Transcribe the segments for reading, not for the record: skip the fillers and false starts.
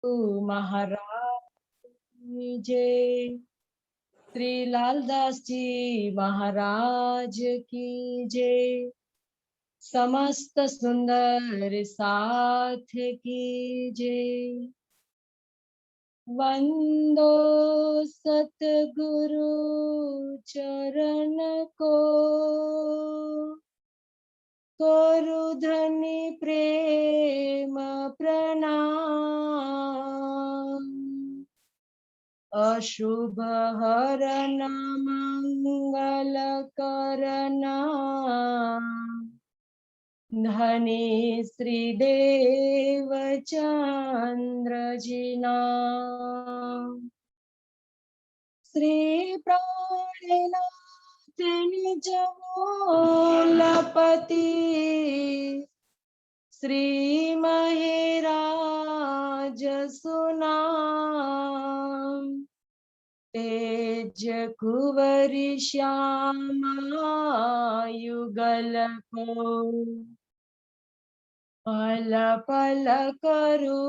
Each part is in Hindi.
महाराज की जय। श्री लालदास जी महाराज की जय। समस्त सुंदर साथ की जय। वंदो सतगुरु चरण को, करु धनि प्रेम प्रणाम। अशुभ हरन मंगल करना, धनी श्रीदेव चंद्र जिना। श्री प्राणनाथ निज मूलपति, श्री महिराज सुनाम। तेज कुंवरी श्यामा युगल को, पल पल करू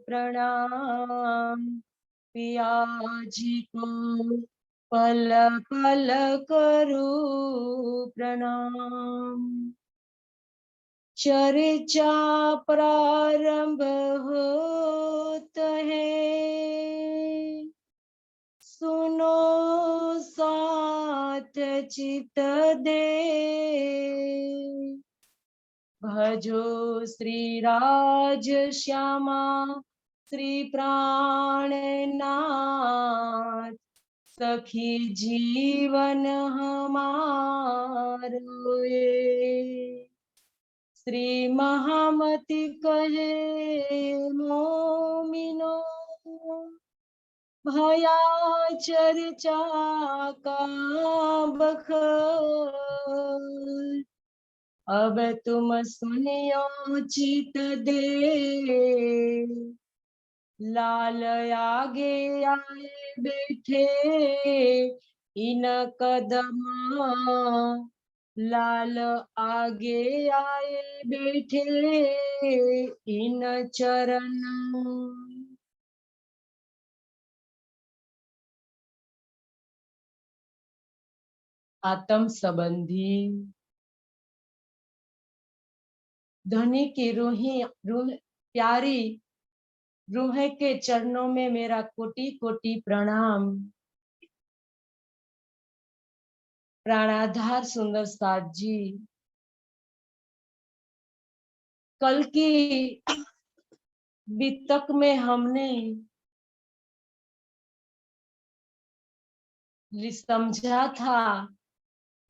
प्रणाम। पिया जी को पल पल करू प्रणाम। चर्चा प्रारंभ होत है, सुनो साथ चित दे। भजो श्री राज श्यामा श्री प्राणनाथ, सखी जीवन हमारो ये। श्री महामति कहे मोमिनो, भया चर्चा का बखर। अब तुम सुनियो चित दे, लाल आगे आए बैठे इन कदम। लाल आगे आए बैठे इन चरण। आत्म संबंधी धनी की रूह प्यारी रूह के चरणों में मेरा कोटि कोटि प्रणाम। प्राणाधार सुंदर साथ जी, कल की वितक में हमने समझा था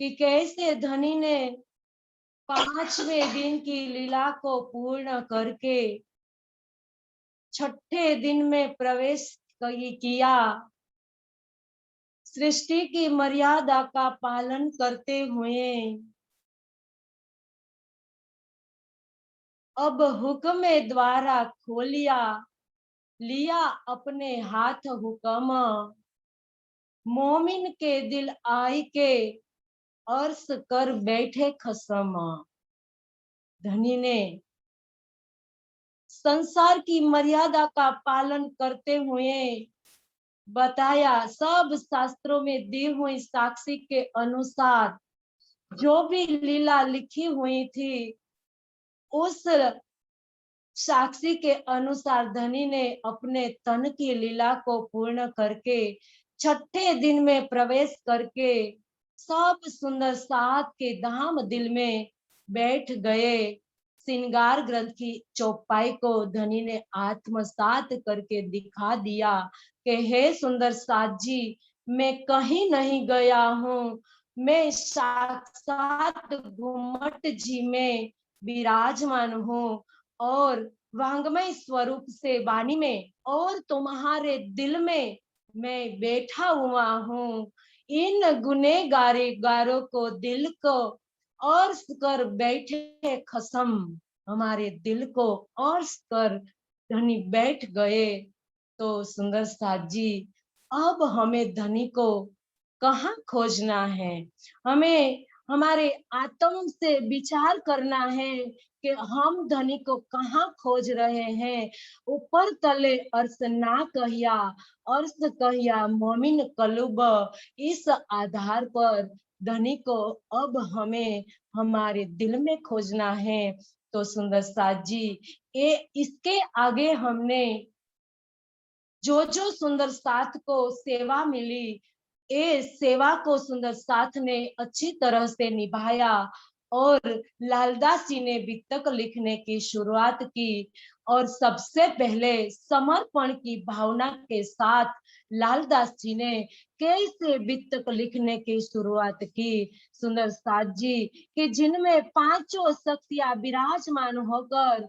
कि कैसे धनी ने 5वें दिन की लीला को पूर्ण करके 6ठे दिन में प्रवेश किया। सृष्टि की मर्यादा का पालन करते हुए अब हुक्म द्वारा खोलिया, लिया अपने हाथ हुक्म। मोमिन के दिल आई के अर्श कर बैठे खसम। धनी ने संसार की मर्यादा का पालन करते हुए बताया, सब शास्त्रों में दी हुई साक्षी के अनुसार जो भी लीला लिखी हुई थी, उस साक्षी के अनुसार धनी ने अपने तन की लीला को पूर्ण करके 6ठे दिन में प्रवेश करके सब सुंदर साथ के धाम दिल में बैठ गए। श्रृंगार ग्रंथ की चौपाई को धनी ने आत्मसात करके दिखा दिया कि हे सुंदर साथ जी, मैं कहीं नहीं गया हूँ, मैं साक्षात घुमट जी में विराजमान हूँ और वांगमय स्वरूप से वाणी में और तुम्हारे दिल में मैं बैठा हुआ हूँ। इन गुनेगारों को दिल को और कर बैठे खसम, हमारे दिल को और कर धनी बैठ गए। तो सुंदर साथ जी, अब हमें धनी को कहाँ खोजना है? हमें हमारे आत्म से विचार करना है कि हम धनी को कहाँ खोज रहे हैं। ऊपर तले अर्स ना कहिया, अर्स कहिया मोमिन कलुब। इस आधार पर धनी को अब हमें हमारे दिल में खोजना है। तो सुंदर साथ जी, ये इसके आगे हमने जो जो सुंदर साथ को सेवा मिली, ये सेवा को सुंदर साथ ने अच्छी तरह से निभाया और लालदास जी ने वितक लिखने की शुरुआत की। और सबसे पहले समर्पण की भावना के साथ लालदास जी ने कैसे वितक लिखने की शुरुआत की सुंदर साथ जी, कि जिनमें पांचों शक्तियां विराजमान होकर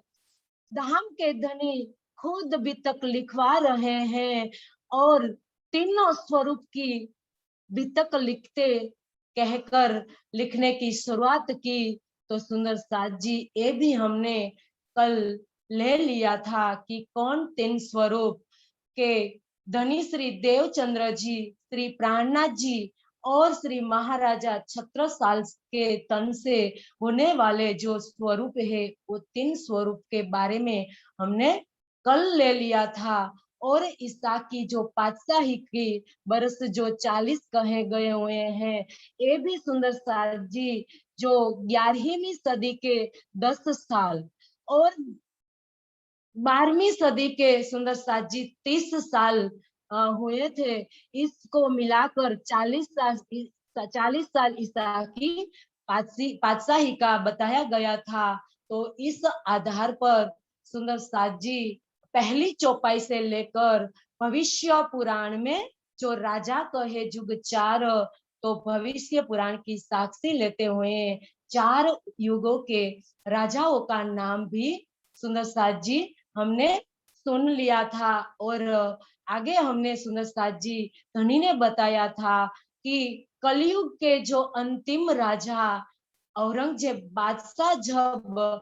धाम के धनी खुद वितक लिखवा रहे हैं और तीनों स्वरूप की वितक लिखते कहकर लिखने की शुरुआत की। तो सुंदर साथ जी, ये भी हमने कल ले लिया था कि कौन तीन स्वरूप के धनी श्री देवचंद्र जी, श्री प्राणनाथ जी और श्री महाराजा छत्रसाल के तन से होने वाले जो स्वरूप है, वो तीन स्वरूप के बारे में हमने कल ले लिया था। और ईसा की जो पातशाही की बरस जो 40 कहे गए हुए हैं, ये भी सुंदर साथ जी जो 11वीं सदी के 10 साल और 12वीं सदी के सुंदर साथ जी 30 साल हुए थे। इसको मिलाकर 40 साल ईसा की पातशाही का बताया गया था। तो इस आधार पर सुंदर साथ जी पहली चौपाई से लेकर भविष्य पुराण में जो राजा कहे युग 4, तो भविष्य पुराण की साक्षी लेते हुए 4 युगों के राजाओं का नाम भी सुंदर साथ जी हमने सुन लिया था। और आगे हमने सुंदर साथ जी धनी ने बताया था कि कलयुग के जो अंतिम राजा औरंगजेब बादशाह जब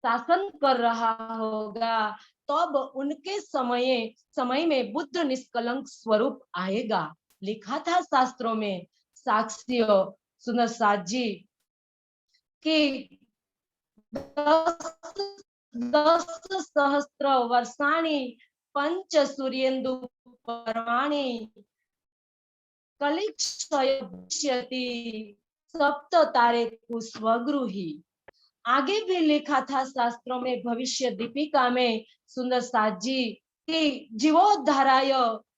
शासन कर रहा होगा, तब उनके समय में बुद्ध निष्कलंक स्वरूप आएगा। लिखा था शास्त्रों में साक्ष्य सुंदर साथ जी कि 10 सहस्र वर्षाणि पंच सूर्येन्दु पर्वाणि कलिक्षय भविष्यति सप्त तारे कुस्वगृही। आगे भी लिखा था शास्त्रों में भविष्य दीपिका में सुंदर साथ जी कि जीवोद्धाराय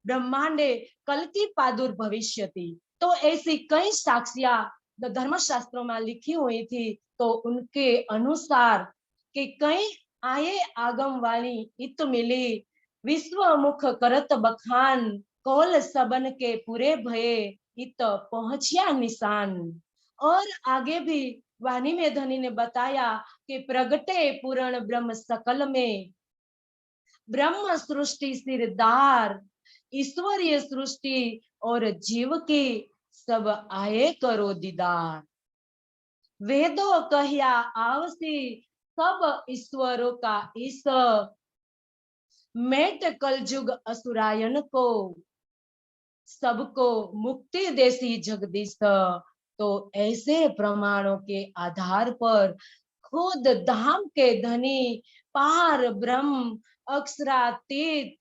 ब्रह्मांडे कल की पादुर भविष्यति। तो ऐसी कई साक्षियां धर्मशास्त्रों में लिखी हुई थी। तो उनके अनुसार कि कई आए आगम वाली इत मिली, विश्व मुख करत बखान, कौल सबन के पूरे भये इत पहुंचिया निशान। और आगे भी वाणी में धनी ने बताया कि प्रगटे पूर्ण ब्रह्म सकल में, ब्रह्म सृष्टि सिरदार, ईश्वरीय सृष्टि और जीव की सब आए करो दीदार। वेदों कहिया आवसी सब ईश्वरों का ईश, मेट कलयुग असुरायन को, सबको मुक्ति देसी जगदीश। तो ऐसे प्रमाणों के आधार पर खुद धाम के धनी पार ब्रह्म अक्षरातीत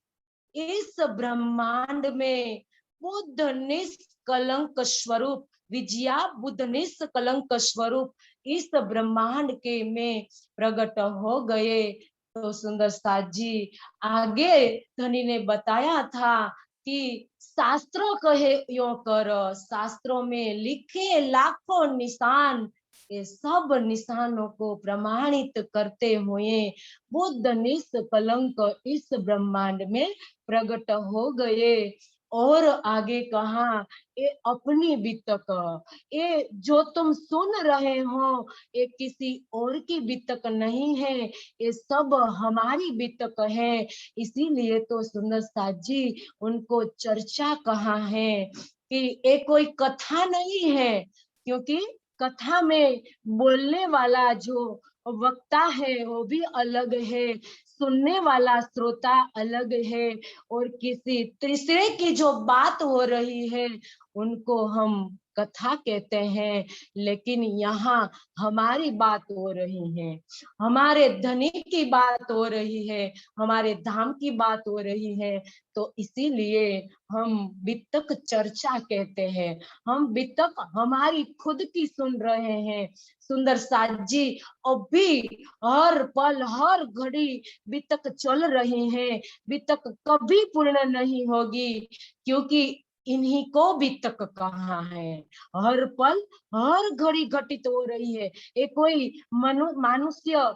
इस ब्रह्मांड में बुद्ध निष्कलंक स्वरूप, विजया बुद्ध निष्कलंक स्वरूप इस ब्रह्मांड के में प्रकट हो गए। तो सुंदर साथ जी आगे धनी ने बताया था कि शास्त्रों कहे यो कर, शास्त्रों में लिखे लाखों निशान, ये सब निशानों को प्रमाणित करते हुए बुद्ध निष्कलंक इस ब्रह्मांड में प्रकट हो गए। और आगे कहा, ये अपनी वितक, ये जो तुम सुन रहे हो ये किसी और की वितक नहीं है, ये सब हमारी वितक है। इसीलिए तो सुंदर साथ जी उनको चर्चा कहा है कि ये कोई कथा नहीं है, क्योंकि कथा में बोलने वाला जो वक्ता है वो भी अलग है, सुनने वाला श्रोता अलग है, और किसी तीसरे की जो बात हो रही है उनको हम कथा कहते हैं, लेकिन यहाँ हमारी बात हो रही है, हमारे धनी की बात हो रही है, हमारे धाम की बात हो रही है। तो इसीलिए हम वितक चर्चा कहते हैं। हम वितक हमारी खुद की सुन रहे हैं। सुंदर साथ जी अभी हर पल हर घड़ी वितक चल रही हैं। वितक कभी पूर्ण नहीं होगी, क्योंकि इन्हीं को वितक कहा है। हर पल हर घड़ी घटित हो रही है। ये कोई मनुष्य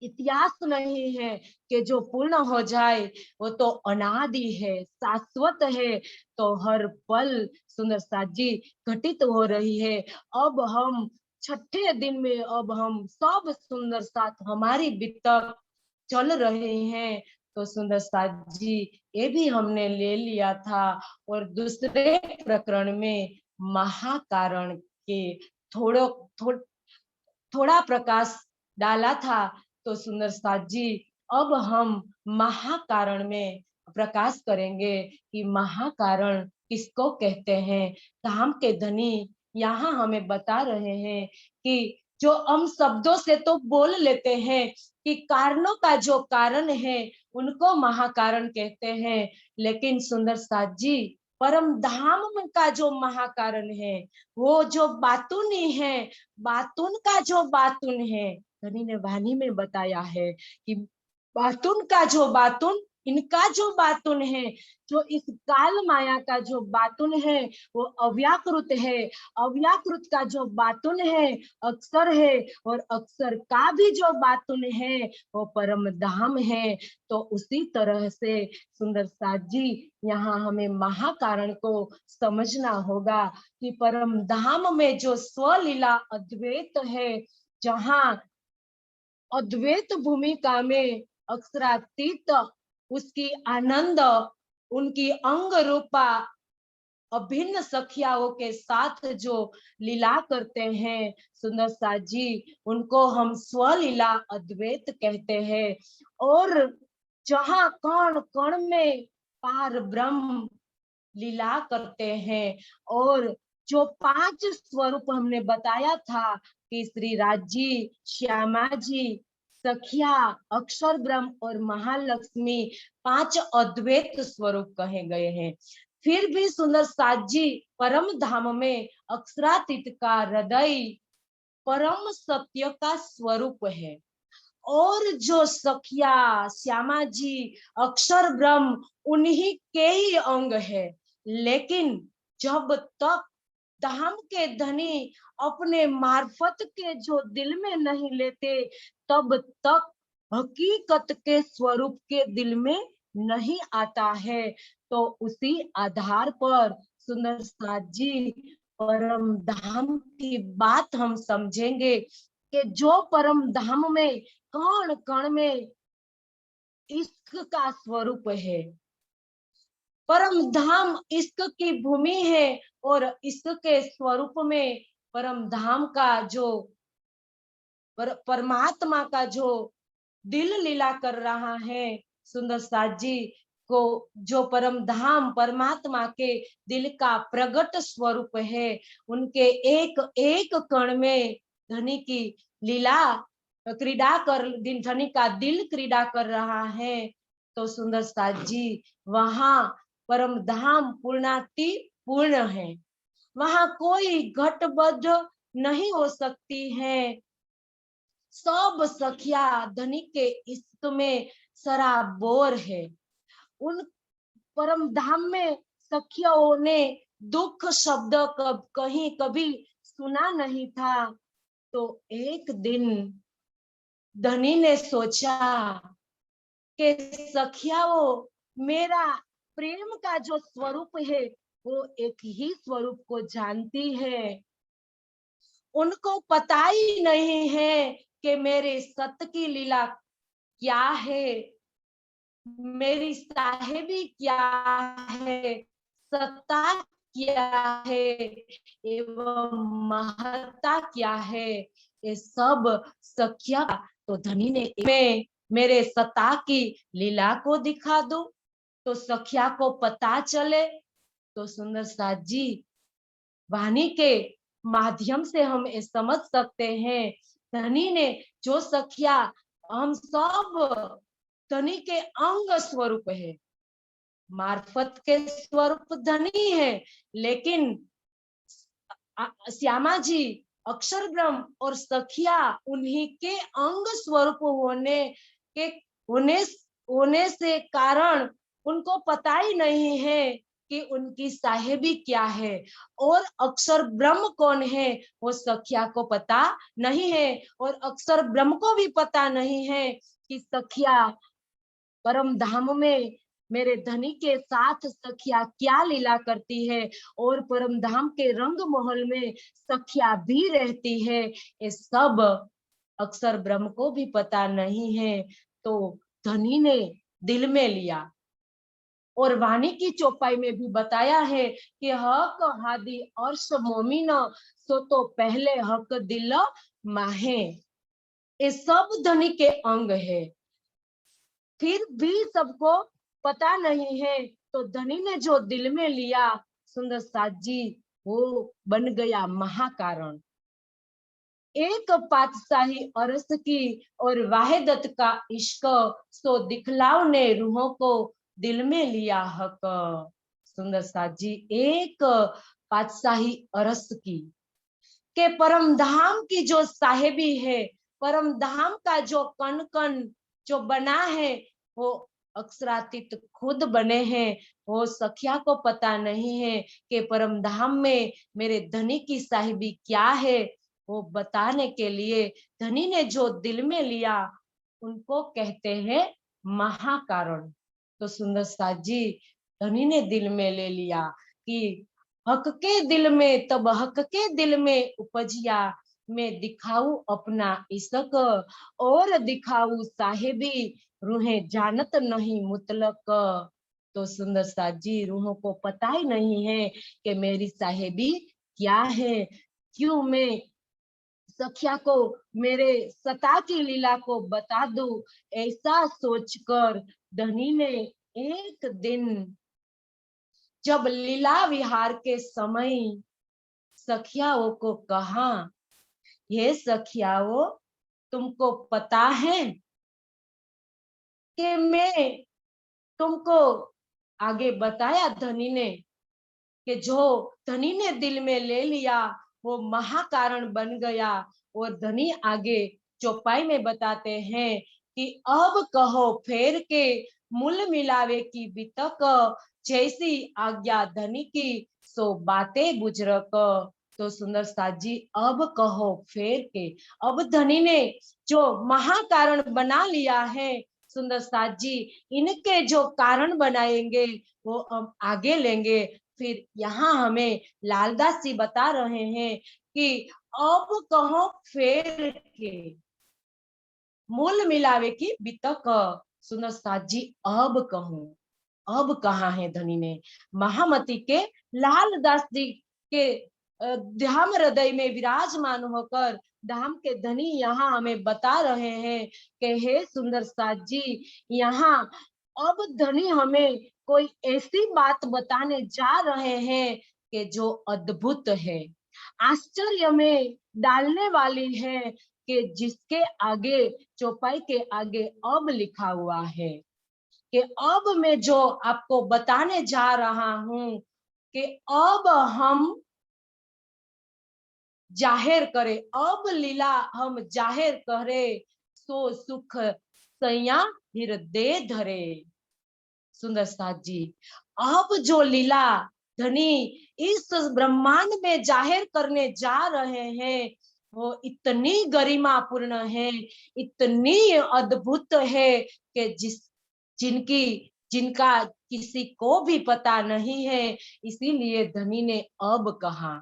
इतिहास नहीं है कि जो पूर्ण हो जाए, वो तो अनादि है, शाश्वत है। तो हर पल सुंदर साथ जी घटित हो रही है। अब हम छठे दिन में अब हम सब सुंदर साथ हमारी वितक चल रहे हैं। तो सुंदर साथ जी ये भी हमने ले लिया था। और दूसरे प्रकरण में महाकारण के थोड़ो थोड़ा प्रकाश डाला था। तो सुंदर साथ जी अब हम महाकारण में प्रकाश करेंगे कि महाकारण किसको कहते हैं। धाम के धनी यहाँ हमें बता रहे हैं कि जो हम शब्दों से तो बोल लेते हैं कि कारणों का जो कारण है उनको महाकारण कहते हैं, लेकिन सुंदर साथ जी परम धाम का जो महाकारण है, वो जो बातूनी है, बातून का जो बातून है, धनी ने वाणी में बताया है कि बातून का जो बातून, इनका जो बातून है, जो इस काल माया का जो बातून है वो अव्याकृत है। अव्याकृत का जो बातून है अक्षर है, और अक्षर का भी जो बातून है वो परम धाम है। तो उसी तरह से सुंदर साथ जी यहाँ हमें महाकारण को समझना होगा कि परम धाम में जो स्वलीला अद्वैत है, जहाँ अद्वैत भूमिका में अक्षरातीत उसकी आनंद, उनकी अंग रूपा अभिन्न सखियाओं के साथ जो लीला करते हैं सुंदर साथ जी, उनको हम स्वलीला अद्वैत कहते हैं। और जहाँ कण कण में पार ब्रह्म लीला करते हैं, और जो 5 स्वरूप हमने बताया था कि श्री राज जी, श्यामा जी, सखिया, अक्षर ब्रह्म और महालक्ष्मी 5 अद्वैत स्वरूप कहे गए हैं। फिर भी सुंदर साथ जी परम धाम में अक्षरातीत का हृदय परम सत्य का स्वरूप है। और जो सखिया, श्यामा जी, अक्षर ब्रह्म उन्हीं के ही अंग है। लेकिन जब तक धाम के धनी अपने मार्फत के जो दिल में नहीं लेते, तब तक हकीकत के स्वरूप के दिल में नहीं आता है। तो उसी आधार पर सुंदर साथ जी परम धाम की बात हम समझेंगे कि जो परम धाम में कण कण में इश्क का स्वरूप है। परम धाम इश्क की भूमि है, और इश्क के स्वरूप में परम धाम का जो परमात्मा का जो दिल लीला कर रहा है, सुंदर साथ जी को जो परम धाम परमात्मा के दिल का प्रगट स्वरूप है, उनके एक एक कण में धनी की लीला क्रीड़ा कर, धनी का दिल क्रीड़ा कर रहा है। तो सुंदर साथ जी वहां परम धाम पूर्णाति पूर्ण है, वहां कोई घटबद्ध नहीं हो सकती है। सब सखिया धनी के इश्क में सराबोर है। उन परम धाम में सखियों ने दुख शब्द कहीं कभी सुना नहीं था। तो एक दिन धनी ने सोचा कि सखियाओं, मेरा प्रेम का जो स्वरूप है वो एक ही स्वरूप को जानती है। उनको पता ही नहीं है कि मेरे सत्य की लीला क्या है, मेरी साहेबी क्या है, सत्ता क्या है, एवं महत्ता क्या है, ये सब सखिया। तो धनी ने मैं मेरे सत्ता की लीला को दिखा दो तो सखिया को पता चले। तो सुंदर साथ जी वाणी के माध्यम से हम ये समझ सकते हैं, धनी ने जो सखिया, हम सब धनी के अंग स्वरूप है, मार्फत के स्वरूप धनी है, लेकिन श्यामा जी, अक्षर ब्रह्म और सखिया उन्हीं के अंग स्वरूप के होने होने से कारण उनको पता ही नहीं है कि उनकी साहेबी क्या है, और अक्षर ब्रह्म कौन है वो सखिया को पता नहीं है, और अक्षर ब्रह्म को भी पता नहीं है कि सखिया परम धाम में मेरे धनी के साथ सखिया क्या लीला करती है, और परम धाम के रंग महल में सखिया भी रहती है, ये सब अक्षर ब्रह्म को भी पता नहीं है। तो धनी ने दिल में लिया, और वाणी की चौपाई में भी बताया है कि हक हादी अर्श मोमिन, सो तो पहले हक दिल माहे। ये सब धनी के अंग है, फिर भी सबको पता नहीं है। तो धनी ने जो दिल में लिया सुंदर साथ जी, वो बन गया महाकारण। एक पातशाही अरस की और वाहिदत का इश्क, सो दिखलाओ ने रूहों को दिल में लिया हक। सुंदर साथ जी, एक पातशाही अरस की के परम धाम की जो साहेबी है, परम धाम का जो कण कण जो बना है, वो अक्षरातीत खुद बने हैं। वो सखिया को पता नहीं है कि परम धाम में मेरे धनी की साहिबी क्या है, वो बताने के लिए धनी ने जो दिल में लिया उनको कहते हैं महाकारण। तो सुंदर साथ जी, धनी ने दिल में ले लिया कि हक के दिल में, तब हक के दिल में उपजिया, मैं दिखाऊं अपना इश्क और दिखाऊं साहेबी, रूहें जानत नहीं मुतलक। तो सुंदर साथ जी, रूहों को पता ही नहीं है कि मेरी साहेबी क्या है, क्यों मैं सखिया को मेरे सता की लीला को बता दूं। ऐसा सोचकर धनी ने एक दिन जब लीला विहार के समय सखियाओं को कहा, ये सखियाओं, तुमको पता है कि मैं तुमको, आगे बताया धनी ने कि जो धनी ने दिल में ले लिया वो महाकारण बन गया। और धनी आगे चौपाई में बताते हैं कि अब कहो फेर के मूल मिलावे की बितक, जैसी आज्ञा धनी की सो बातें बुजरक। तो सुंदर साथ जी, अब कहो फेर के, अब धनी ने जो महाकारण बना लिया है सुंदर साथ जी, इनके जो कारण बनाएंगे वो हम आगे लेंगे। फिर यहाँ हमें लालदास जी बता रहे हैं कि अब कहो फेर के मूल मिलावे की बितक। सुनो साथ जी, अब कहूं, अब कहा है धनी ने, महामती के लालदास जी के धाम हृदय में विराजमान होकर धाम के धनी यहाँ हमें बता रहे हैं कि हे सुंदर साथ जी, यहाँ अब धनी हमें कोई ऐसी बात बताने जा रहे हैं कि जो अद्भुत है, आश्चर्य में डालने वाली है, कि जिसके आगे चौपाई के आगे अब लिखा हुआ है कि अब मैं जो आपको बताने जा रहा हूं कि अब हम जाहिर करे, अब लीला हम जाहिर करे, सो सुख सैया हृदय धरे। सुंदर साथ जी, अब जो लीला धनी इस ब्रह्मांड में जाहिर करने जा रहे हैं वो इतनी गरिमापूर्ण है, इतनी अद्भुत है कि जिनका किसी को भी पता नहीं है। इसीलिए धनी ने अब कहा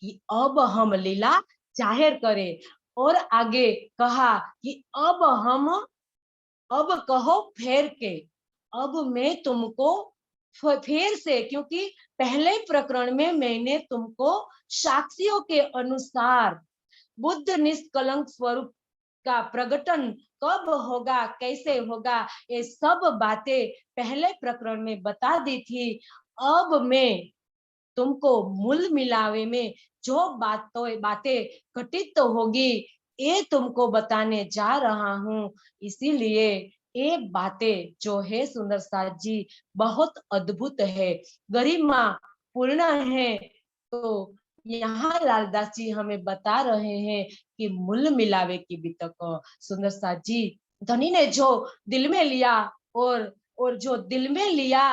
कि अब हम लीला जाहिर करें, और आगे कहा कि अब कहो फेर के, अब मैं तुमको फिर से, क्योंकि पहले प्रकरण में मैंने तुमको साक्षियों के अनुसार बुद्ध निष्कलंक स्वरूप का प्रकटन कब होगा, कैसे होगा, ये सब बातें पहले प्रकरण में बता दी थी। अब मैं तुमको मूल मिलावे में जो बातें घटित होगी ये तुमको बताने जा रहा हूँ। इसीलिए ये बातें जो है सुंदर साथ जी बहुत अद्भुत है, गरिमा पूर्ण है। तो यहाँ लालदास जी हमें बता रहे हैं कि मूल मिलावे की बितक सुंदर साथ जी धनी ने जो दिल में लिया और जो दिल में लिया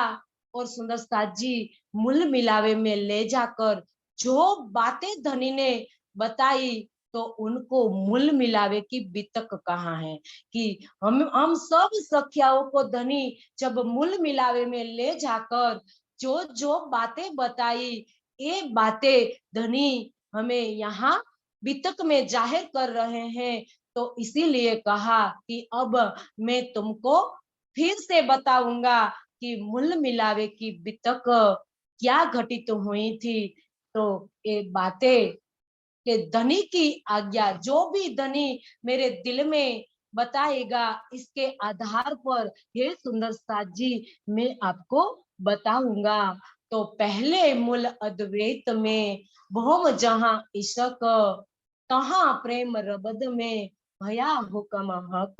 और सुंदर साथ जी मूल मिलावे में ले जाकर जो बातें धनी ने बताई तो उनको मूल मिलावे की बितक कहाँ है कि हम सब सखियाओं को धनी जब मूल मिलावे में ले जाकर जो जो बातें बताई ये बातें धनी हमें यहाँ बितक में जाहिर कर रहे हैं। तो इसीलिए कहा कि अब मैं तुमको फिर से बताऊंगा कि मूल मिलावे की बितक क्या घटित हुई थी। तो ये बातें कि धनी की आज्ञा जो भी धनी मेरे दिल में बताएगा इसके आधार पर ये सुंदर साथ जी मैं आपको बताऊंगा। तो पहले मूल अद्वैत में भौम जहां इशक, कहाँ प्रेम रबद में भया हुक्म हक।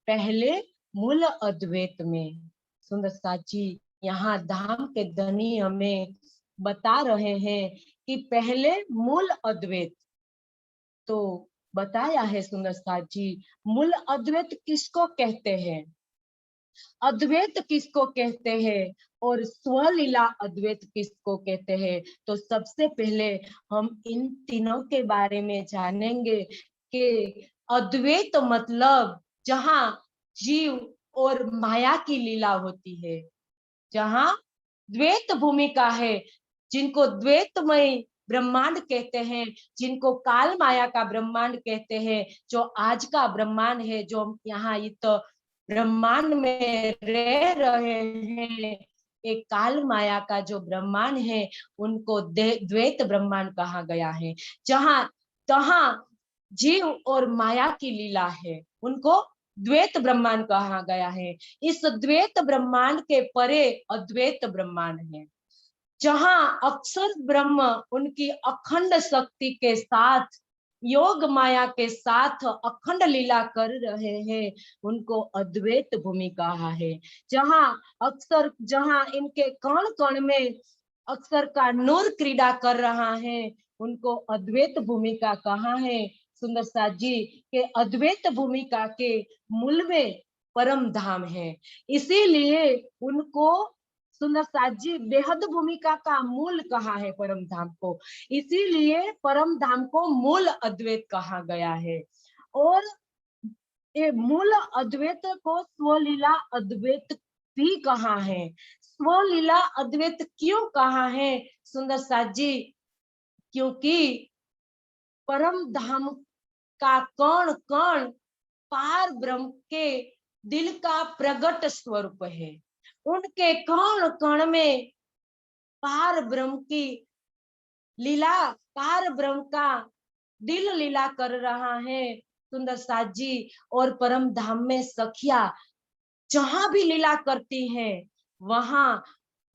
पहले मूल अद्वैत में सुंदर साथ जी यहाँ धाम के धनी हमें बता रहे हैं कि पहले मूल अद्वैत तो बताया है सुंदर साथ जी। मूल अद्वैत किसको कहते हैं, अद्वैत किसको कहते हैं और स्वलीला अद्वैत किसको कहते हैं। तो सबसे पहले हम इन तीनों के बारे में जानेंगे कि अद्वैत मतलब जहां जीव और माया की लीला होती है, जहां द्वैत भूमिका है, जिनको द्वैतमय ब्रह्मांड कहते हैं, जिनको काल माया का ब्रह्मांड कहते हैं। जो आज का ब्रह्मांड है, जो यहाँ तो ब्रह्मांड में रह रहे हैं, एक काल माया का जो ब्रह्मांड है उनको द्वैत ब्रह्मांड कहा गया है। जहां तहां जीव और माया की लीला है उनको द्वैत ब्रह्मांड कहा गया है। इस द्वैत ब्रह्मांड के परे अद्वैत ब्रह्मांड है, जहां अक्षर ब्रह्म उनकी अखंड शक्ति के साथ योग माया के साथ अखंड लीला कर रहे हैं, उनको अद्वैत भूमि कहा है। जहां इनके कण कण में अक्षर का नूर क्रीड़ा कर रहा है, उनको अद्वैत भूमिका कहा है सुंदर साथ जी के अद्वैत भूमिका के मूल में परम धाम है। इसीलिए उनको सुंदर साथ जी बेहद भूमिका का मूल कहा है परम धाम को, इसीलिए परम धाम को मूल अद्वैत कहा गया है। और ये मूल अद्वैत को स्वलीला अद्वैत भी कहा है। स्वलीला अद्वैत क्यों कहा है सुंदर साथ जी, क्योंकि परम धाम का कण कण पार ब्रह्म के दिल का प्रगट स्वरूप है। उनके कण कण में पार ब्रह्म की लीला, पार ब्रह्म का दिल लीला कर रहा है सुंदर साथ जी। और परम धाम में सखिया जहां भी लीला करती हैं वहां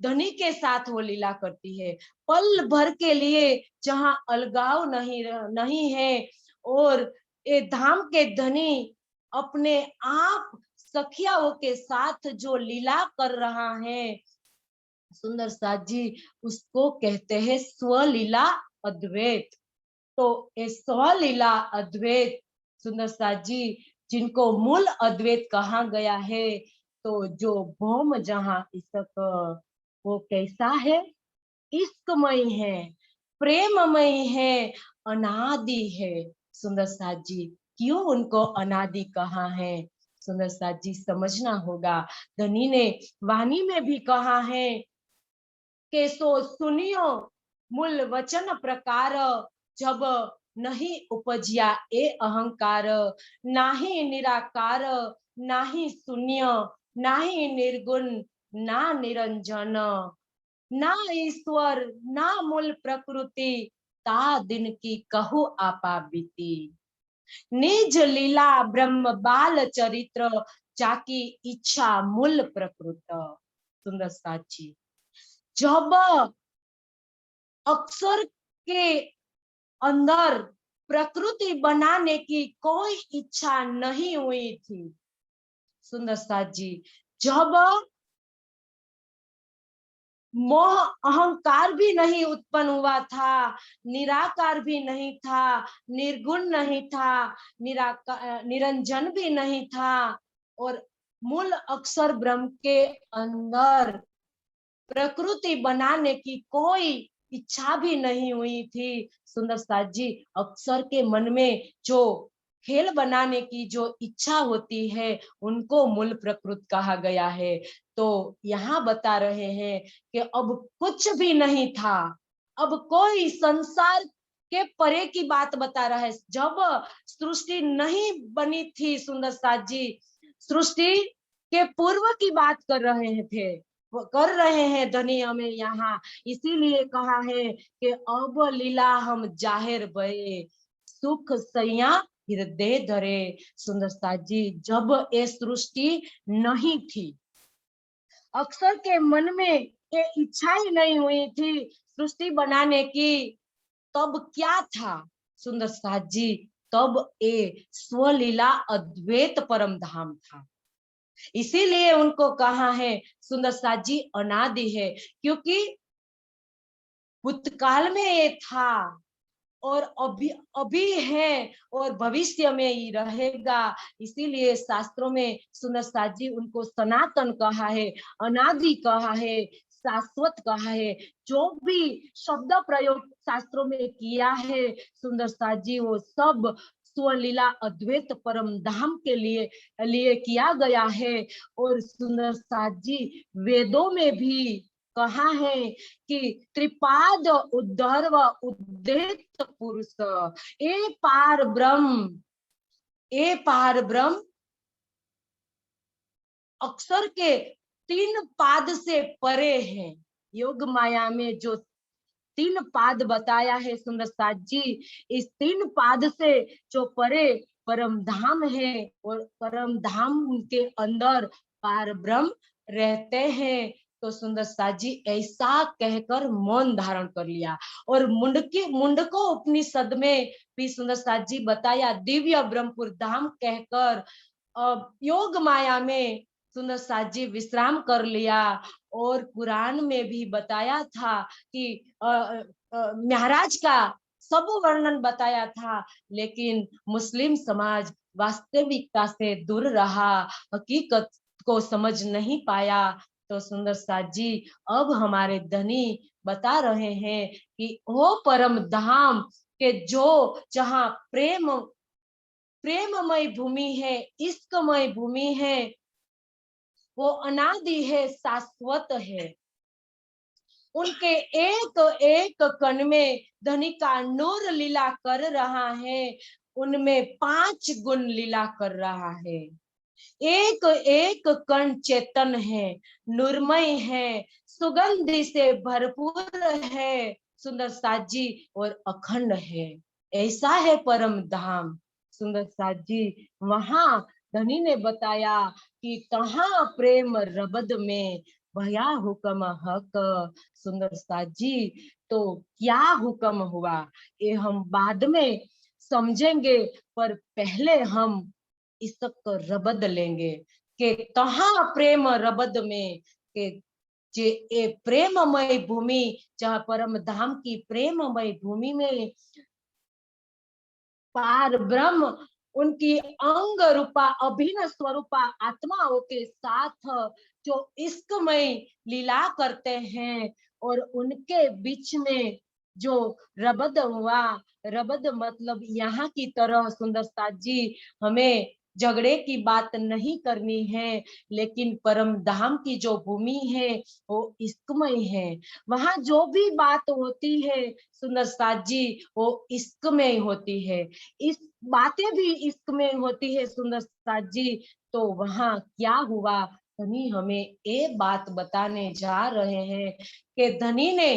धनी के साथ वो लीला करती है। पल भर के लिए जहां अलगाव नहीं है और ये धाम के धनी अपने आप सखियाओं के साथ जो लीला कर रहा है सुंदर साथ जी उसको कहते हैं स्वलीला अद्वैत। तो ये स्वलीला अद्वैत सुंदर साथ जी जिनको मूल अद्वैत कहा गया है। तो जो भौम जहां इसक वो कैसा है, इश्कमय है, प्रेममय है, अनादि है सुंदर साथ जी। क्यों उनको अनादि कहा है सुंदर साथ जी समझना होगा। धनी ने वाणी में भी कहा है के सो सुनियो मूल वचन प्रकार, जब नहीं उपजिया ए अहंकार, नाही निराकार नाही शून्य, नाही निर्गुण ना निरंजन, ना ईश्वर ना मूल प्रकृति, ता दिन की कहू आपा बीती, निज लीला ब्रह्म बाल चरित्र, जाकी इच्छा मूल प्रकृत। सुंदर साची जब अक्षर के अंदर प्रकृति बनाने की कोई इच्छा नहीं हुई थी। सुंदर साथ जी, जब मोह अहंकार भी नहीं उत्पन्न हुआ था, निराकार भी नहीं था, निर्गुण नहीं था, निरंजन भी नहीं था, और मूल अक्षर ब्रह्म के अंदर प्रकृति बनाने की कोई इच्छा भी नहीं हुई थी। सुंदर साथ जी, अक्षर के मन में जो खेल बनाने की जो इच्छा होती है उनको मूल प्रकृति कहा गया है। तो यहाँ बता रहे हैं कि अब कुछ भी नहीं था, अब कोई संसार के परे की बात बता रहा है। जब सृष्टि नहीं बनी थी सुंदर साथ जी, सृष्टि के पूर्व की बात कर रहे हैं धनी हमें यहाँ, इसीलिए कहा है कि अब लीला हम जाहिर भये, सुख सैया हृदय धरे। सुंदर साथ जी, जब ये सृष्टि नहीं थी, अक्षर के मन में ये इच्छा ही नहीं हुई थी सृष्टि बनाने की, तब क्या था सुंदर साथ जी? तब ये स्वलीला अद्वैत परम धाम था। इसीलिए उनको कहा है सुंदर साथ जी अनादि है, क्योंकि भूतकाल में ये था और अभी अभी है और भविष्य में ही रहेगा। इसीलिए शास्त्रों में सुंदर साथ जी उनको सनातन कहा है, अनादि कहा है, शाश्वत कहा है। जो भी शब्द प्रयोग शास्त्रों में किया है सुंदर साथ जी, वो सब स्वलीला अद्वैत परम धाम के लिए किया गया है। और सुंदर साथ जी, वेदों में भी कहा है कि त्रिपाद उद्धर्व उद्देत पुरुष, ए पार ब्रह्म, ए पार ब्रह्म अक्षर के 3 पाद से परे है। योग माया में जो 3 पाद बताया है सुंदर साथ जी, इस 3 पाद से जो परे परम धाम है, और परम धाम के अंदर पार ब्रह्म रहते हैं। तो सुंदर साथ जी ऐसा कहकर मौन धारण कर लिया। और मुंडको उपनिषद में भी सुंदर साथ जी बताया, दिव्य ब्रह्मपुर धाम कहकर योग माया में सुंदर साथ जी विश्राम कर लिया। और कुरान में भी बताया था कि महाराज का सब वर्णन बताया था, लेकिन मुस्लिम समाज वास्तविकता से दूर रहा, हकीकत को समझ नहीं पाया। तो सुंदर साथ जी अब हमारे धनी बता रहे हैं कि वो परम धाम के जो जहाँ प्रेममय भूमि है, इश्कमय भूमि है, वो अनादि है, शाश्वत है। उनके एक एक कण में धनी का नूर लीला कर रहा है, उनमें 5 गुण लीला कर रहा है। एक एक कण चेतन है, नूरमय है, सुगंधि से भरपूर है सुंदर साथ जी, और अखंड है। ऐसा है परम धाम सुंदर साथ जी। वहां धनी ने बताया कि कहाँ प्रेम रबद में भया हुक्म हक। सुंदर साथ जी, तो क्या हुक्म हुआ ये हम बाद में समझेंगे, पर पहले हम इसको रबद लेंगे कि कहाँ प्रेम रबद में, के जे ए प्रेममय भूमि, जहाँ परम धाम की प्रेममय भूमि में पार ब्रह्म उनकी अंग रूपा अभिन्न स्वरूपा आत्माओं के साथ जो इश्कमय लीला करते हैं, और उनके बीच में जो रबद हुआ, रबद मतलब यहाँ की तरह सुंदर साथ जी हमें झगड़े की बात नहीं करनी है, लेकिन परम धाम की जो भूमि है वो इश्कमय है। वहां जो भी बात होती है सुंदर साथ जी, वो इश्क में होती है, इस बातें भी इश्क में होती है सुंदर साथ जी। तो वहां क्या हुआ, धनी हमें ये बात बताने जा रहे हैं कि धनी ने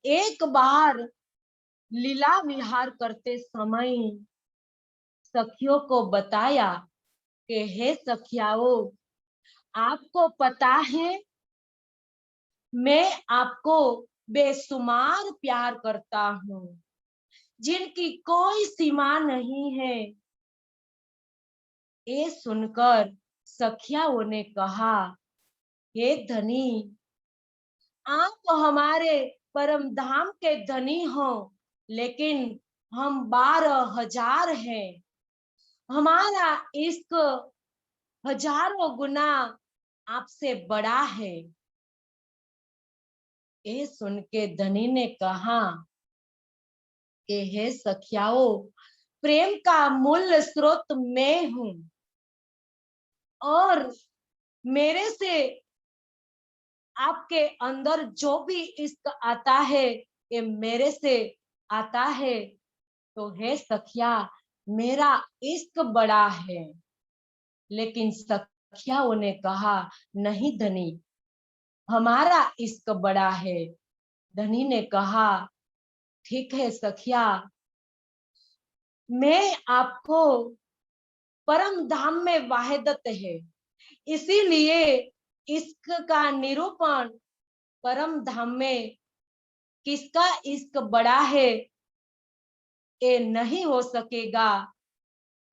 एक बार लीला विहार करते समय सखियों को बताया कि हे सखियाओं, आपको पता है मैं आपको बेशुमार प्यार करता हूँ, जिनकी कोई सीमा नहीं है। ये सुनकर सखियाओं ने कहा, हे धनी, आप हमारे परम धाम के धनी हो, लेकिन हम 12,000 हैं। हमारा इश्क हजारों गुना आपसे बड़ा है। ये सुन के धनी ने कहा कि हे सखियाओं, प्रेम का मूल स्रोत मैं हूँ, और मेरे से आपके अंदर जो भी इश्क आता है, ये मेरे से आता है। तो हे सखिया, मेरा इश्क बड़ा है। लेकिन सखियाओं ने कहा, नहीं धनी, हमारा इश्क बड़ा है। धनी ने कहा, ठीक है सखिया, मैं आपको परम धाम में वाहिदत है, इसीलिए इश्क का निरूपण परम धाम में किसका इश्क बड़ा है ये नहीं हो सकेगा।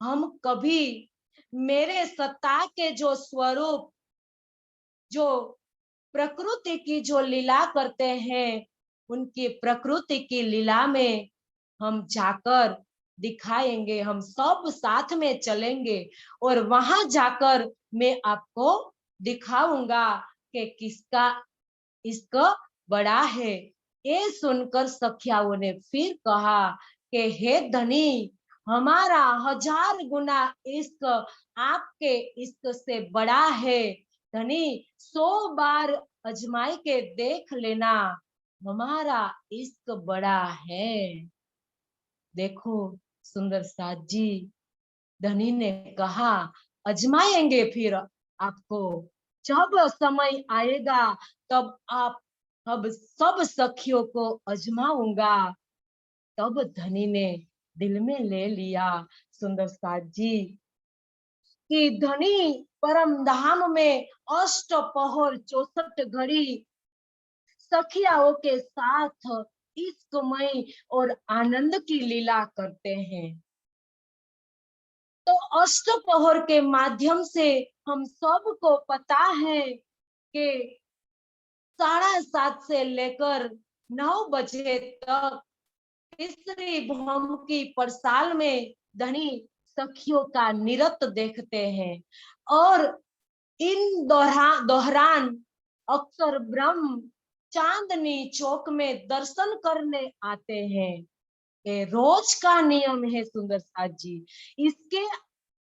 हम कभी मेरे सत्ता के जो स्वरूप, जो प्रकृति की जो लीला करते हैं, उनकी प्रकृति की लीला में हम जाकर दिखाएंगे। हम सब साथ में चलेंगे और वहां जाकर मैं आपको दिखाऊंगा कि किसका इश्क बड़ा है। ये सुनकर सखियाओं ने फिर कहा कि हे धनी, हमारा 1000 गुना इश्क आपके इश्क से बड़ा है। धनी, 100 बार अजमाई के देख लेना, हमारा इश्क बड़ा है। देखो सुंदर साथ जी, धनी ने कहा, अजमाएंगे फिर आपको, जब समय आएगा तब आप, अब सब सखियों को अजमाऊंगा। तब धनी ने दिल में ले लिया सुंदर साथ जी कि धनी परम धाम में अष्टपहर 64 घड़ी सखियाओं के साथ इश्कमय और आनंद की लीला करते हैं। तो अष्टपहर के माध्यम से हम सबको पता है कि 7:30 से लेकर 9 बजे तक तीसरी भौम की परसाल में धनी सखियों का नृत्य देखते हैं, और इन दोहरान अक्सर ब्रह्म चांदनी चौक में दर्शन करने आते हैं। ये रोज का नियम है सुंदर साथ जी। इसके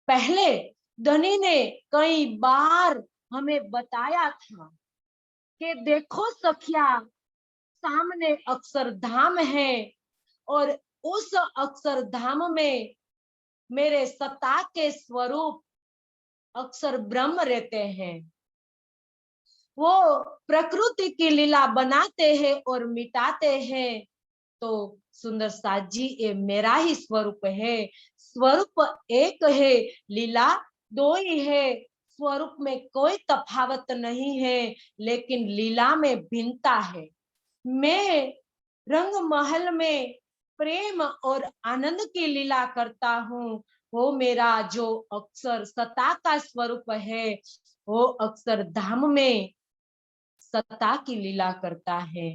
पहले धनी ने कई बार हमें बताया था कि देखो सखिया, सामने अक्षरधाम है, और उस अक्षरधाम में मेरे सत्ता के स्वरूप अक्षर ब्रह्म रहते हैं। वो प्रकृति की लीला बनाते हैं और मिटाते हैं। तो सुंदर साथ जी, ये मेरा ही स्वरूप है। स्वरूप एक है, लीला 2 ही है। स्वरूप में कोई तफावत नहीं है, लेकिन लीला में भिन्नता है। मैं रंग महल में प्रेम और आनंद की लीला करता हूँ, वो मेरा जो अक्षर सत्ता का स्वरूप है, वो अक्षर धाम में सत्ता की लीला करता है।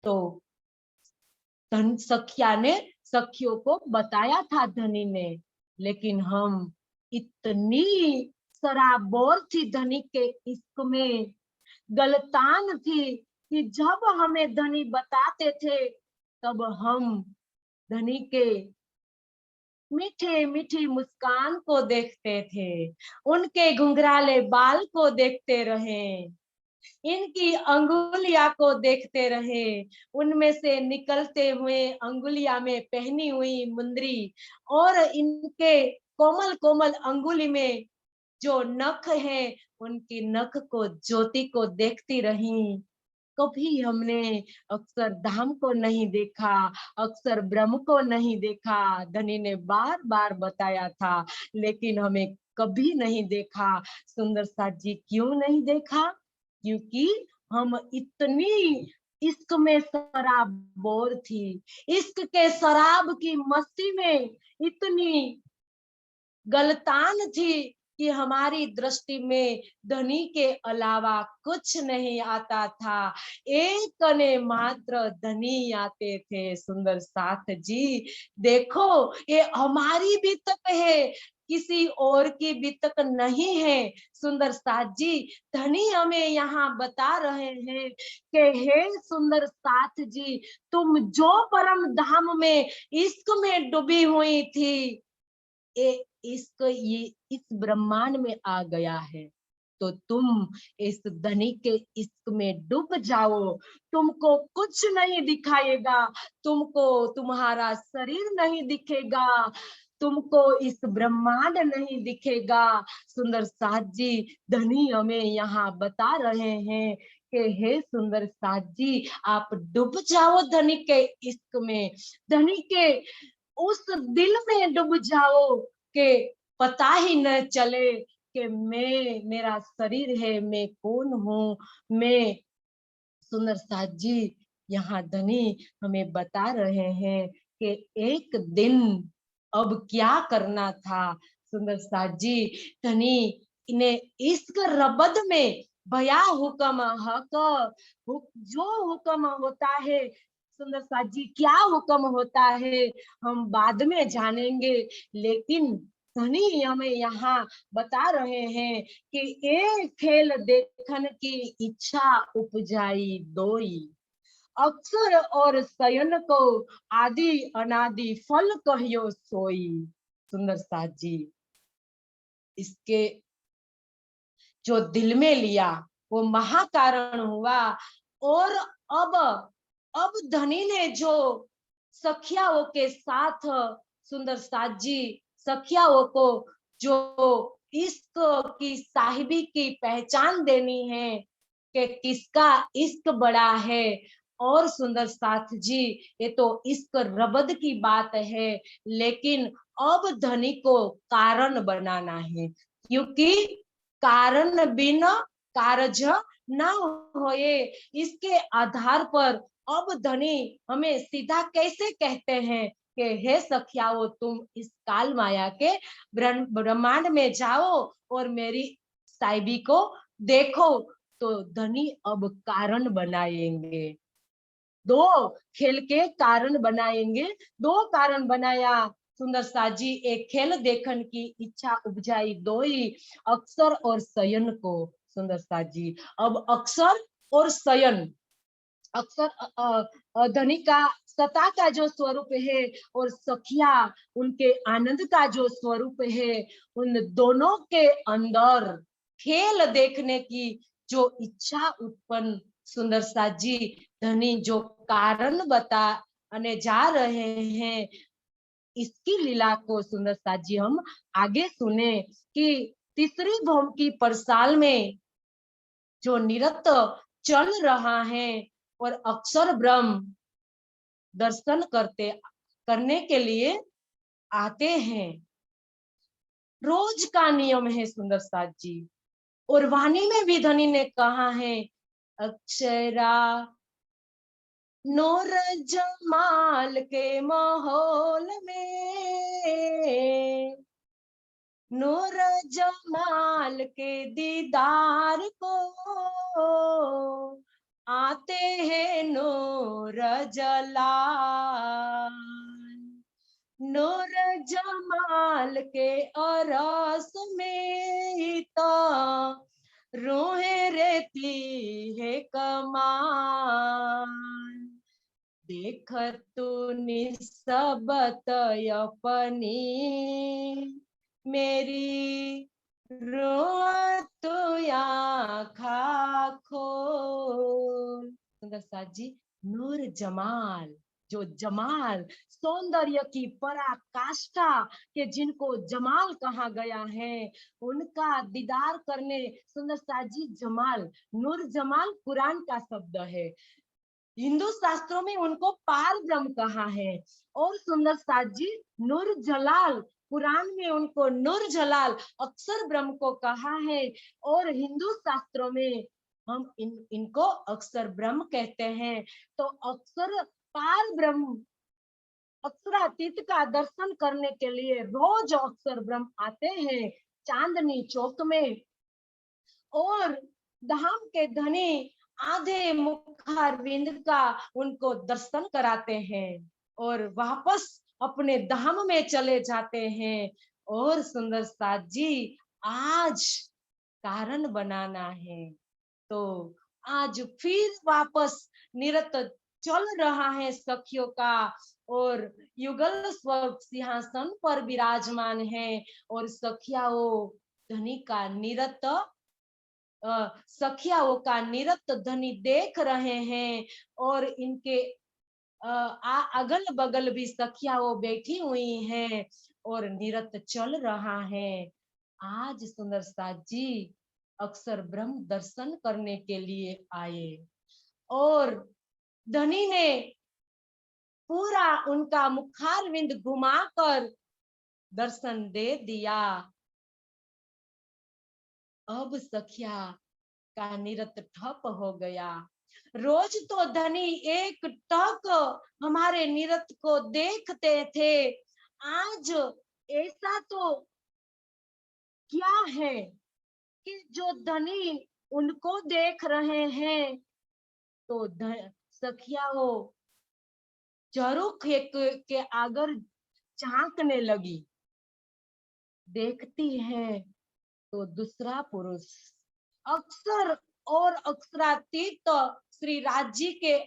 तो धन सखिया ने सखियों को बताया था धनी ने, लेकिन हम इतनी सराबोर थी धनी के इश्क में, गलतान थी कि जब हमें धनी बताते थे तब हम धनी के मीठे मीठी मुस्कान को देखते थे, उनके घुंघराले बाल को देखते रहे, इनकी अंगुलिया को देखते रहे, उनमें से निकलते हुए अंगुलिया में पहनी हुई मुंदरी, और इनके कोमल कोमल अंगुली में जो नख है, उनकी नख को, ज्योति को देखती रही। कभी हमने अक्षर धाम को नहीं देखा, अक्षर ब्रह्म को नहीं देखा। धनी ने बार बार बताया था, लेकिन हमें कभी नहीं देखा। सुंदर साथ जी, क्यों नहीं देखा? क्योंकि हम इतनी इश्क में शराब बोर थी, इश्क के शराब की मस्ती में इतनी गलतान थी कि हमारी दृष्टि में धनी के अलावा कुछ नहीं आता था, एक ने मात्र धनी आते थे। सुंदर साथ जी, देखो ये हमारी भी तक है, किसी और की भी तक नहीं है। सुंदर साथ जी, धनी हमें यहाँ बता रहे हैं कि हे सुंदर साथ जी, तुम जो परम धाम में इश्क में डूबी हुई थी, इश्क ये इस ब्रह्मांड में आ गया है, तो तुम इस धनी के इश्क में डूब जाओ। तुमको कुछ नहीं दिखाएगा, तुमको तुम्हारा शरीर नहीं दिखेगा, तुमको इस ब्रह्मांड नहीं दिखेगा। सुंदर साथ जी, धनी हमें यहाँ बता रहे हैं कि हे सुंदर साथ जी, आप डूब जाओ धनी के इश्क में, धनी के उस दिल में डूब जाओ कि पता ही न चले कि मेरा शरीर है, मैं कौन हूँ मैं। सुंदर साथ जी, यहाँ धनी हमें बता रहे हैं कि एक दिन अब क्या करना था। सुंदर साथ जी, धनी इन्हें इश्क रबद में भया हुक्म हक, जो हुक्म होता है, सुंदर साथ जी क्या हुक्म होता है हम बाद में जानेंगे, लेकिन धनी हमें यहाँ बता रहे हैं कि एक खेल देखन की इच्छा उपजाई दोई, अक्सर और शयन को आदि अनादि फल कहियो सोई। सुंदर साथ जी, इसके जो दिल में लिया वो महाकारण हुआ। और अब धनी ने जो सखियाओं के साथ, सुंदर साथ जी, सखियाओं को जो इश्क की साहिबी की पहचान देनी है कि किसका इश्क बड़ा है। और सुंदर साथ जी, ये तो इश्क रबद की बात है, लेकिन अब धनी को कारण बनाना है, क्योंकि कारण बिना कारज न होए। इसके आधार पर अब धनी हमें सीधा कैसे कहते हैं कि हे सखियाओ, तुम इस काल माया के ब्रह्मांड में जाओ और मेरी साहिबी को देखो। तो धनी अब कारण बनाएंगे, दो खेल के कारण बनाएंगे। दो कारण बनाया सुंदर साथ जी, एक खेल देखन की इच्छा उपजाई दोई, अक्सर और शयन को। सुंदर साथ जी, अब अक्सर और शयन, अक्सर धनी का सता का जो स्वरूप है और सखिया उनके आनंद का जो स्वरूप है, उन दोनों के अंदर खेल देखने की जो इच्छा उत्पन्न, सुंदर साथ जी, धनी जो कारण बताने जा रहे हैं, इसकी लीला को सुंदर साथ जी हम आगे सुने कि तीसरी भौम की परसाल में जो नृत्य चल रहा है और अक्षर ब्रह्म दर्शन करने के लिए आते हैं, रोज का नियम है सुंदर साथ जी। और वाणी में भी धनी ने कहा है, अक्षरा नूर जमाल के माहौल में, नूर जमाल के दीदार को आते हैं नूर जलाल, नूर जमाल के अरस में तो रूह रहती है कमाल, देख तू निस्बत अपनी मेरी रो तो आँखा खोल। सुंदर साथ जी, नूर जमाल, जो जमाल सौंदर्य की पराकाष्ठा के जिनको जमाल कहा गया है, उनका दीदार करने, सुंदर साथ जी, जमाल, नूर जमाल कुरान का शब्द है, हिंदू शास्त्रों में उनको पार ब्रह्म कहा है। और सुंदर साथ जी, नूर जलाल, कुरान में उनको नूर जलाल अक्षर ब्रह्म को कहा है। और हिंदू शास्त्रों में हम इनको अक्षर ब्रह्म कहते हैं। तो अक्षर पार ब्रह्म, अक्षरातीत का दर्शन करने के लिए रोज अक्षर ब्रह्म आते हैं चांदनी चौक में, और धाम के धनी आधे मुखारविंद का उनको दर्शन कराते हैं और वापस अपने धाम में चले जाते हैं। और सुंदर साथ जी, आज कारण बनाना है, तो आज फिर वापस निरत चल रहा है सखियों का, और युगल स्वर सिंहासन पर विराजमान है, और सखियाओं धनी का निरत सखियाओं का निरत धनी देख रहे हैं, और इनके अगल बगल भी सखियाओं बैठी हुई हैं और निरत चल रहा है। आज सुंदर साथ जी अक्षर ब्रह्म दर्शन करने के लिए आए, और धनी ने पूरा उनका मुखारविंद घुमाकर दर्शन दे दिया। अब सखिया का निरत ठप हो गया। रोज तो धनी एक टक हमारे निरत को देखते थे, आज ऐसा तो क्या है कि जो धनी उनको देख रहे हैं। तो सखिया हो के आगर झांकने लगी, देखती है तो दूसरा पुरुष अक्षर और अक्षरातीत श्री राज्य के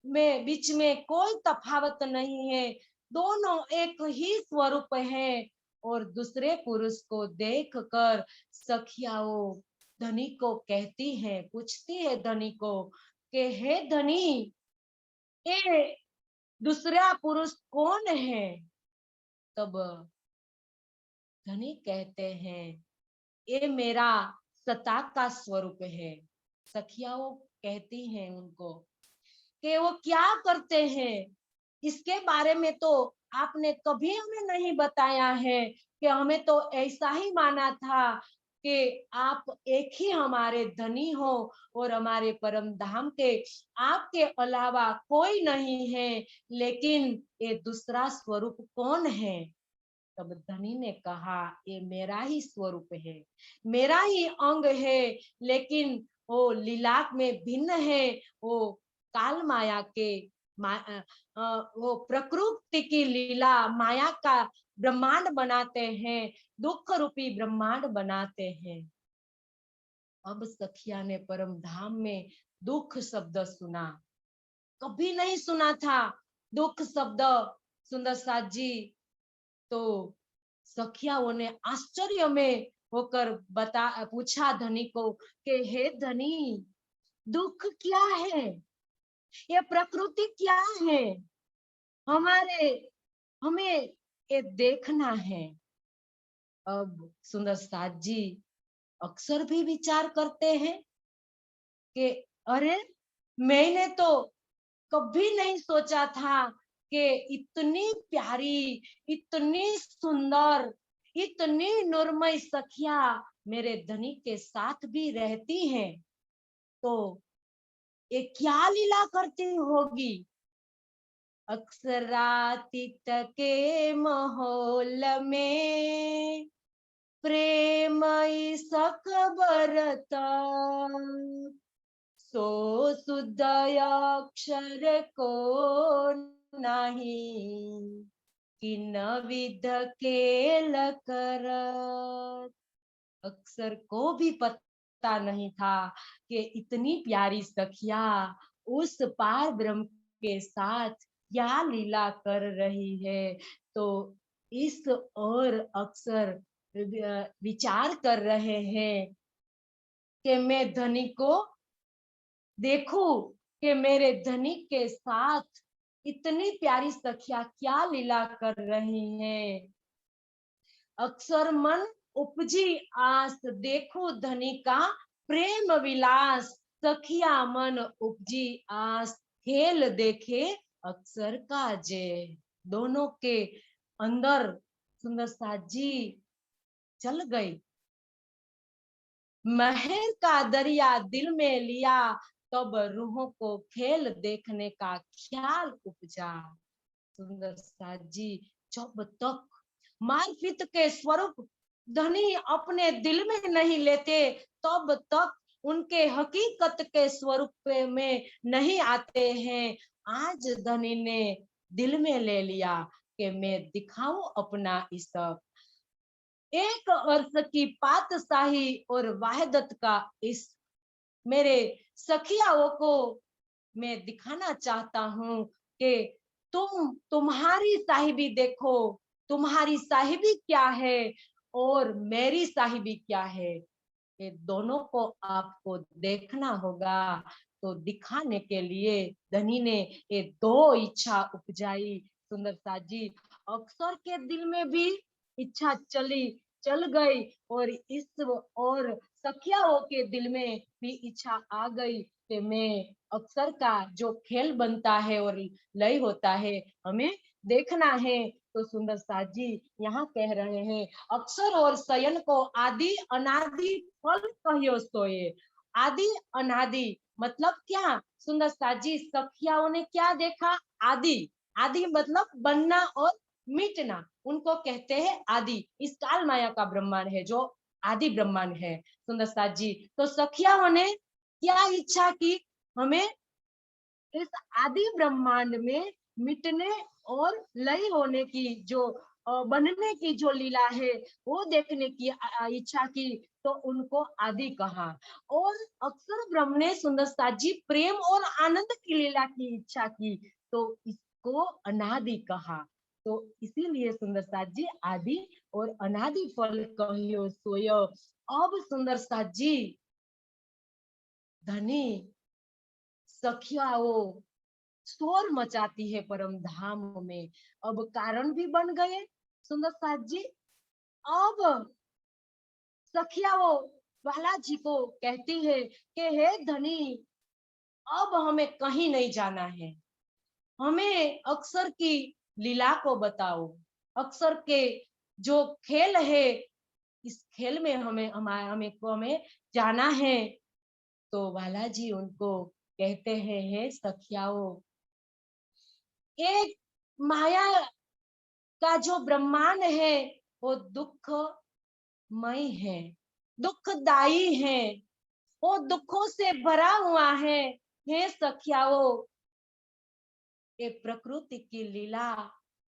में बीच में कोई तफावत नहीं है, दोनों एक ही स्वरूप है। और दूसरे पुरुष को देखकर सखियाओं धनी को कहती है, पूछती है धनी को कि हे धनी, ये दूसरा पुरुष कौन है? तब धनी कहते हैं, ये मेरा सता का स्वरूप है। सखियाओं कहती हैं उनको कि वो क्या करते हैं, इसके बारे में तो आपने कभी हमें नहीं बताया है, कि हमें तो ऐसा ही माना था कि आप एक ही हमारे धनी हो और हमारे परम धाम के आपके अलावा कोई नहीं है, लेकिन ये दूसरा स्वरूप कौन है? तब धनी ने कहा, ये मेरा ही स्वरूप है, मेरा ही अंग है, लेकिन वो लीलाक में भिन्न है। वो काल माया के वो प्रकृति की लीला माया का ब्रह्मांड बनाते हैं, दुख रूपी ब्रह्मांड बनाते हैं। अब सखिया ने परम धाम में दुख शब्द सुना, कभी नहीं सुना था दुख शब्द सुंदर साथ जी। तो सखियाओं ने आश्चर्य में होकर पूछा धनी को कि हे धनी, दुख क्या है, ये प्रकृति क्या है, हमारे हमें ये देखना है। अब सुंदर साथ जी अक्सर भी विचार करते हैं कि अरे, मैंने तो कभी नहीं सोचा था कि इतनी प्यारी, इतनी सुंदर, इतनी नूरमय सखिया मेरे धनी के साथ भी रहती हैं, तो ये क्या लीला करती होगी। अक्षरातीत के माहौल में प्रेम सकबरता, सो शुद्ध अक्षर को नहीं, किन विध खेल करत। अक्षर को भी पता नहीं था कि इतनी प्यारी सखिया उस पार ब्रह्म के साथ क्या लीला कर रही है। तो इस और अक्षर विचार कर रहे हैं कि मैं धनी को देखूं कि मेरे धनी के साथ इतनी प्यारी सखिया क्या लीला कर रही हैं। अक्षर मन उपजी आस, देखो धनी का प्रेम विलास, सखिया मन उपजी आस, खेल देखे अक्षर का जय। दोनों के अंदर सुंदर साथ जी चल गई। महर का दरिया दिल में लिया, तब रूहों को खेल देखने का ख्याल उपजा। सुंदर साथ जी, जब तक मारपीट के स्वरूप धनी अपने दिल में नहीं लेते, तब तक उनके हकीकत के स्वरूप में नहीं आते हैं। आज धनी ने दिल में ले लिया कि मैं दिखाऊं अपना इश्क, एक अर्थ की पातशाही और वाहिदत का इश्क। मेरे सखियाओं को मैं दिखाना चाहता हूँ कि तुम्हारी साहिबी देखो, तुम्हारी साहिबी क्या है और मेरी साहिबी क्या है, ये दोनों को आपको देखना होगा। तो दिखाने के लिए धनी ने ये दो इच्छा उपजाई। सुंदर साथ जी, अक्सर के दिल में भी इच्छा चल गई, और सखियाओं के दिल में भी इच्छा आ गई कि मैं अक्सर का जो खेल बनता है और लय होता है हमें देखना है। तो सुंदर साथ जी यहाँ कह रहे हैं, अक्सर और शयन को आदि अनादि फल कहियो सोए। आदि अनादि मतलब क्या? सुंदर साथ जी, सखियाओं ने क्या देखा? आदि। आदि मतलब बनना और मिटना, उनको कहते हैं आदि। इस काल माया का ब्रह्मांड है जो आदि ब्रह्मांड है। सुंदर साथ जी, तो सखियाओं ने क्या इच्छा की? हमें इस आदि ब्रह्मांड में मिटने और लय होने की जो बनने की जो लीला है वो देखने की इच्छा की, तो उनको आदि कहा। और अक्सर ब्रह्म ने सुंदर साथ जी प्रेम और आनंद की लीला की इच्छा की, तो इसको अनादि कहा। तो इसीलिए सुंदर साथ जी आदि और अनादि फल कहियो सोयो। अब सुंदर साथ जी, धनी सखियाओ शोर मचाती है परम धाम में। अब कारण भी बन गए सुंदर साथ जी। अब सखिया वो बालाजी को कहती है कि हे धनी, अब हमें कहीं नहीं जाना है, हमें अक्सर की लीला को बताओ। अक्सर के जो खेल है, इस खेल में हमें जाना है। तो बालाजी उनको कहते हैं, हे सखियाओ, एक माया का जो ब्रह्मांड है वो दुखमय है, दुखदाई है, वो दुखों से भरा हुआ है। हे सखियाओ, ये प्रकृति की लीला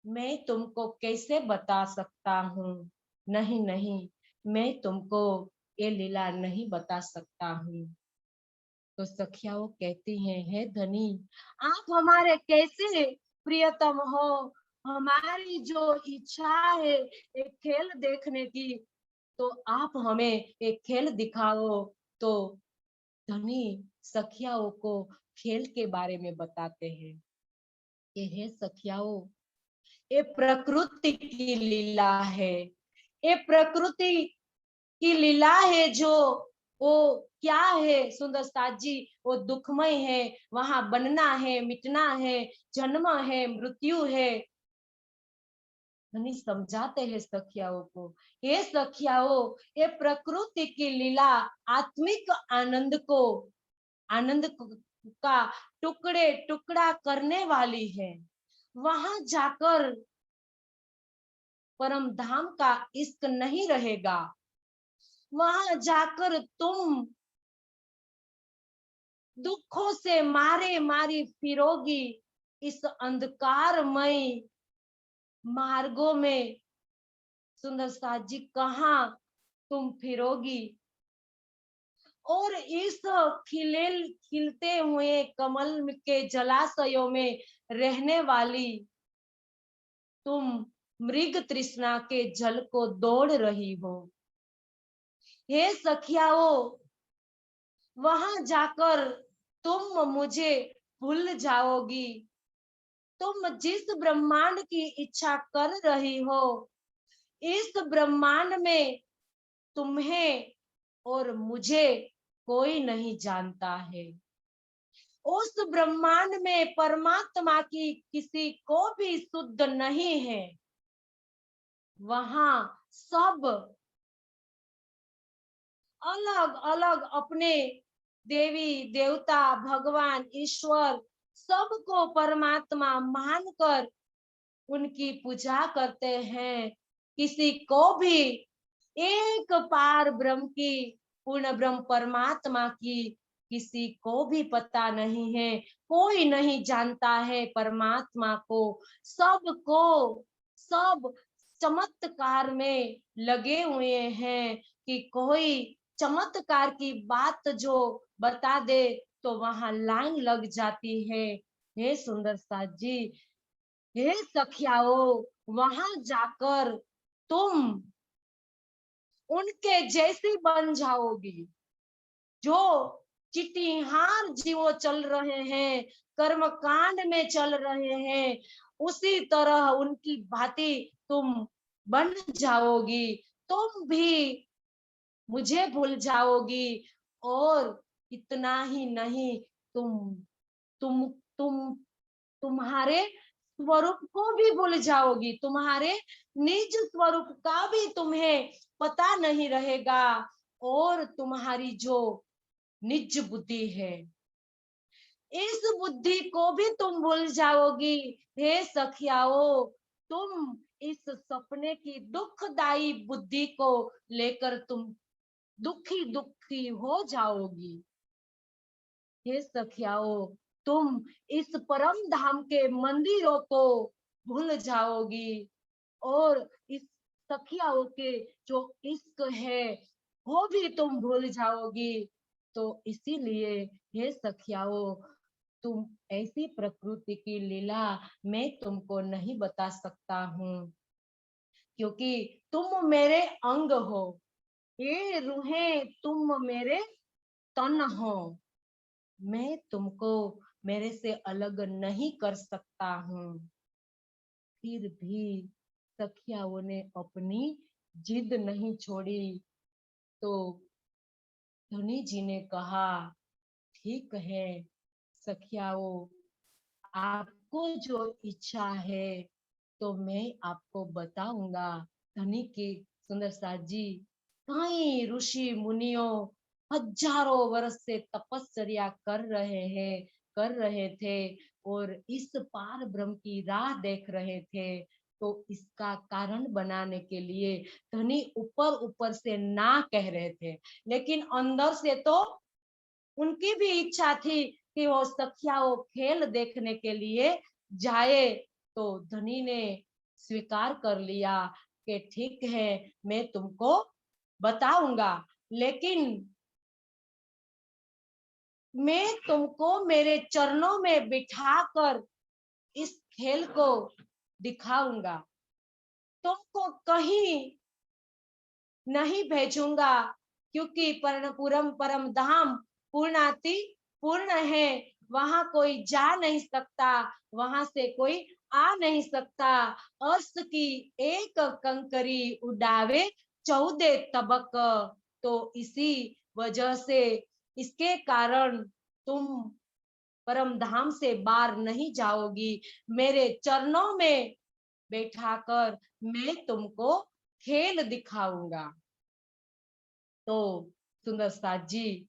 मैं तुमको कैसे बता सकता हूँ? नहीं नहीं, मैं तुमको ये लीला नहीं बता सकता हूँ। तो सखियाओं कहती हैं, हे धनी, आप हमारे कैसे प्रियतम हो, हमारी जो इच्छा है एक खेल देखने की, तो आप हमें एक खेल दिखाओ। तो धनी सखियाओं को खेल के बारे में बताते हैं कि हे सखियाओं, ये प्रकृति की लीला है, ये प्रकृति की लीला है जो वो क्या है सुंदर साथ जी, वो दुखमय है, वहां बनना है, मिटना है, जन्म है, मृत्यु है। धनी समझाते हैं सखियाओं को, ये सखियाओं, ये प्रकृति की लीला आत्मिक आनंद का टुकड़े टुकड़ा करने वाली है। वहां जाकर परम धाम का इश्क नहीं रहेगा, वहां जाकर तुम दुखों से मारे मारी फिरोगी इस अंधकारमय मार्गों में। सुंदर साथ जी, कहाँ तुम फिरोगी? और इस खिलते हुए कमल के जलाशयों में रहने वाली तुम मृग तृष्णा के जल को दौड़ रही हो। हे सखियाओ, वहां जाकर तुम मुझे भूल जाओगी। तुम जिस ब्रह्मांड की इच्छा कर रही हो, इस ब्रह्मांड में तुम्हें और मुझे कोई नहीं जानता है। उस ब्रह्मांड में परमात्मा की किसी को भी शुद्ध नहीं है। वहां सब अलग अलग अपने देवी देवता भगवान ईश्वर सबको परमात्मा मानकर उनकी पूजा करते हैं। किसी को भी एक पार ब्रह्म की पूर्ण ब्रह्म परमात्मा की किसी को भी पता नहीं है, कोई नहीं जानता है परमात्मा को। सबको सब चमत्कार में लगे हुए हैं कि कोई चमत्कार की बात जो बता दे तो वहां लाइन लग जाती है। हे सुंदर साथ जी, हे सखियाओ, वहां जाकर तुम उनके जैसी बन जाओगी। जो चिटिहार जीवो चल रहे हैं, कर्म कांड में चल रहे हैं, उसी तरह उनकी भांति तुम बन जाओगी। तुम भी मुझे भूल जाओगी। और इतना ही नहीं, तुम तुम तुम तुम्हारे स्वरूप को भी भूल जाओगी। तुम्हारे निज स्वरूप का भी तुम्हें पता नहीं रहेगा। और तुम्हारी जो निज बुद्धि है, इस बुद्धि को भी तुम भूल जाओगी। हे सखियाओ, तुम इस सपने की दुखदाई बुद्धि को लेकर तुम दुखी दुखी हो जाओगी। हे सखियाओ, तुम इस परम धाम के मंदिरों को भूल जाओगी। और इस सखियाओं के जो इश्क है वो भी तुम भूल जाओगी। तो इसीलिए हे सखियाओ, तुम ऐसी प्रकृति की लीला मैं तुमको नहीं बता सकता हूँ, क्योंकि तुम मेरे अंग हो। ये रूहें तुम मेरे तन हो। मैं तुमको मेरे से अलग नहीं कर सकता हूँ। फिर भी सखियाओं ने अपनी जिद नहीं छोड़ी। तो धनी जी ने कहा, ठीक है सखियाओं, आपको जो इच्छा है तो मैं आपको बताऊंगा। धनी की सुंदर साथ जी, कई ऋषि मुनियों हजारों वर्ष से तपस्या कर रहे थे और इस पार ब्रह्म की राह देख रहे थे। तो इसका कारण बनाने के लिए धनी ऊपर ऊपर से ना कह रहे थे, लेकिन अंदर से तो उनकी भी इच्छा थी कि वो सखियाओं खेल देखने के लिए जाए। तो धनी ने स्वीकार कर लिया कि ठीक है, मैं तुमको बताऊंगा, लेकिन मैं तुमको मेरे चरणों में बिठाकर इस खेल को दिखाऊंगा। तुमको कहीं नहीं भेजूंगा, क्योंकि पूरम परम धाम पूर्णाति पूर्ण है। वहां कोई जा नहीं सकता, वहां से कोई आ नहीं सकता। अर्श की एक कंकरी उड़ावे 14 तबक। तो इसी वजह से, इसके कारण तुम परम धाम से बाहर नहीं जाओगी। मेरे चरणों में बैठाकर मैं तुमको खेल दिखाऊंगा। तो सुंदर साथ जी,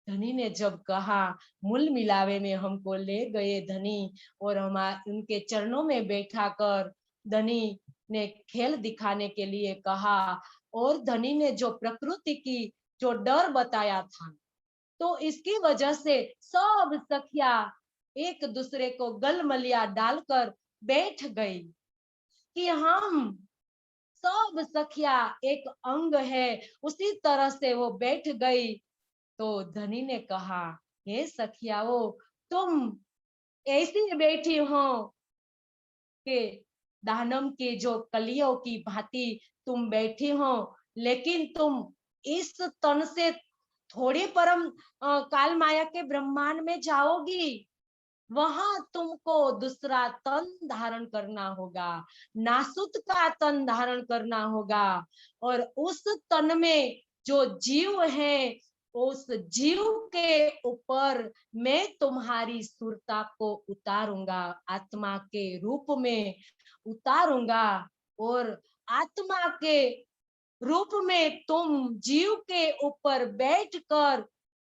धनी ने जब कहा, मूल मिलावे में हमको ले गए धनी, और हम उनके चरणों में बैठा कर धनी ने खेल दिखाने के लिए कहा। और धनी ने जो प्रकृति की जो डर बताया था, तो इसकी वजह से सब सखिया एक दूसरे को गलमलिया डालकर बैठ गई कि हम सब सखिया एक अंग है। उसी तरह से वो बैठ गई। तो धनी ने कहा, हे सखियाओ, तुम ऐसी बैठी हो कि दानम के जो कलियों की भांति तुम बैठी हो, लेकिन तुम इस तन से थोड़ी परम काल माया के ब्रह्मांड में जाओगी। वहां तुमको दूसरा तन धारण करना होगा, नासुत का तन धारण करना होगा। और उस तन में जो जीव है, उस जीव के ऊपर मैं तुम्हारी सुरता को उतारूंगा, आत्मा के रूप में उतारूंगा। और आत्मा के रूप में तुम जीव के ऊपर बैठकर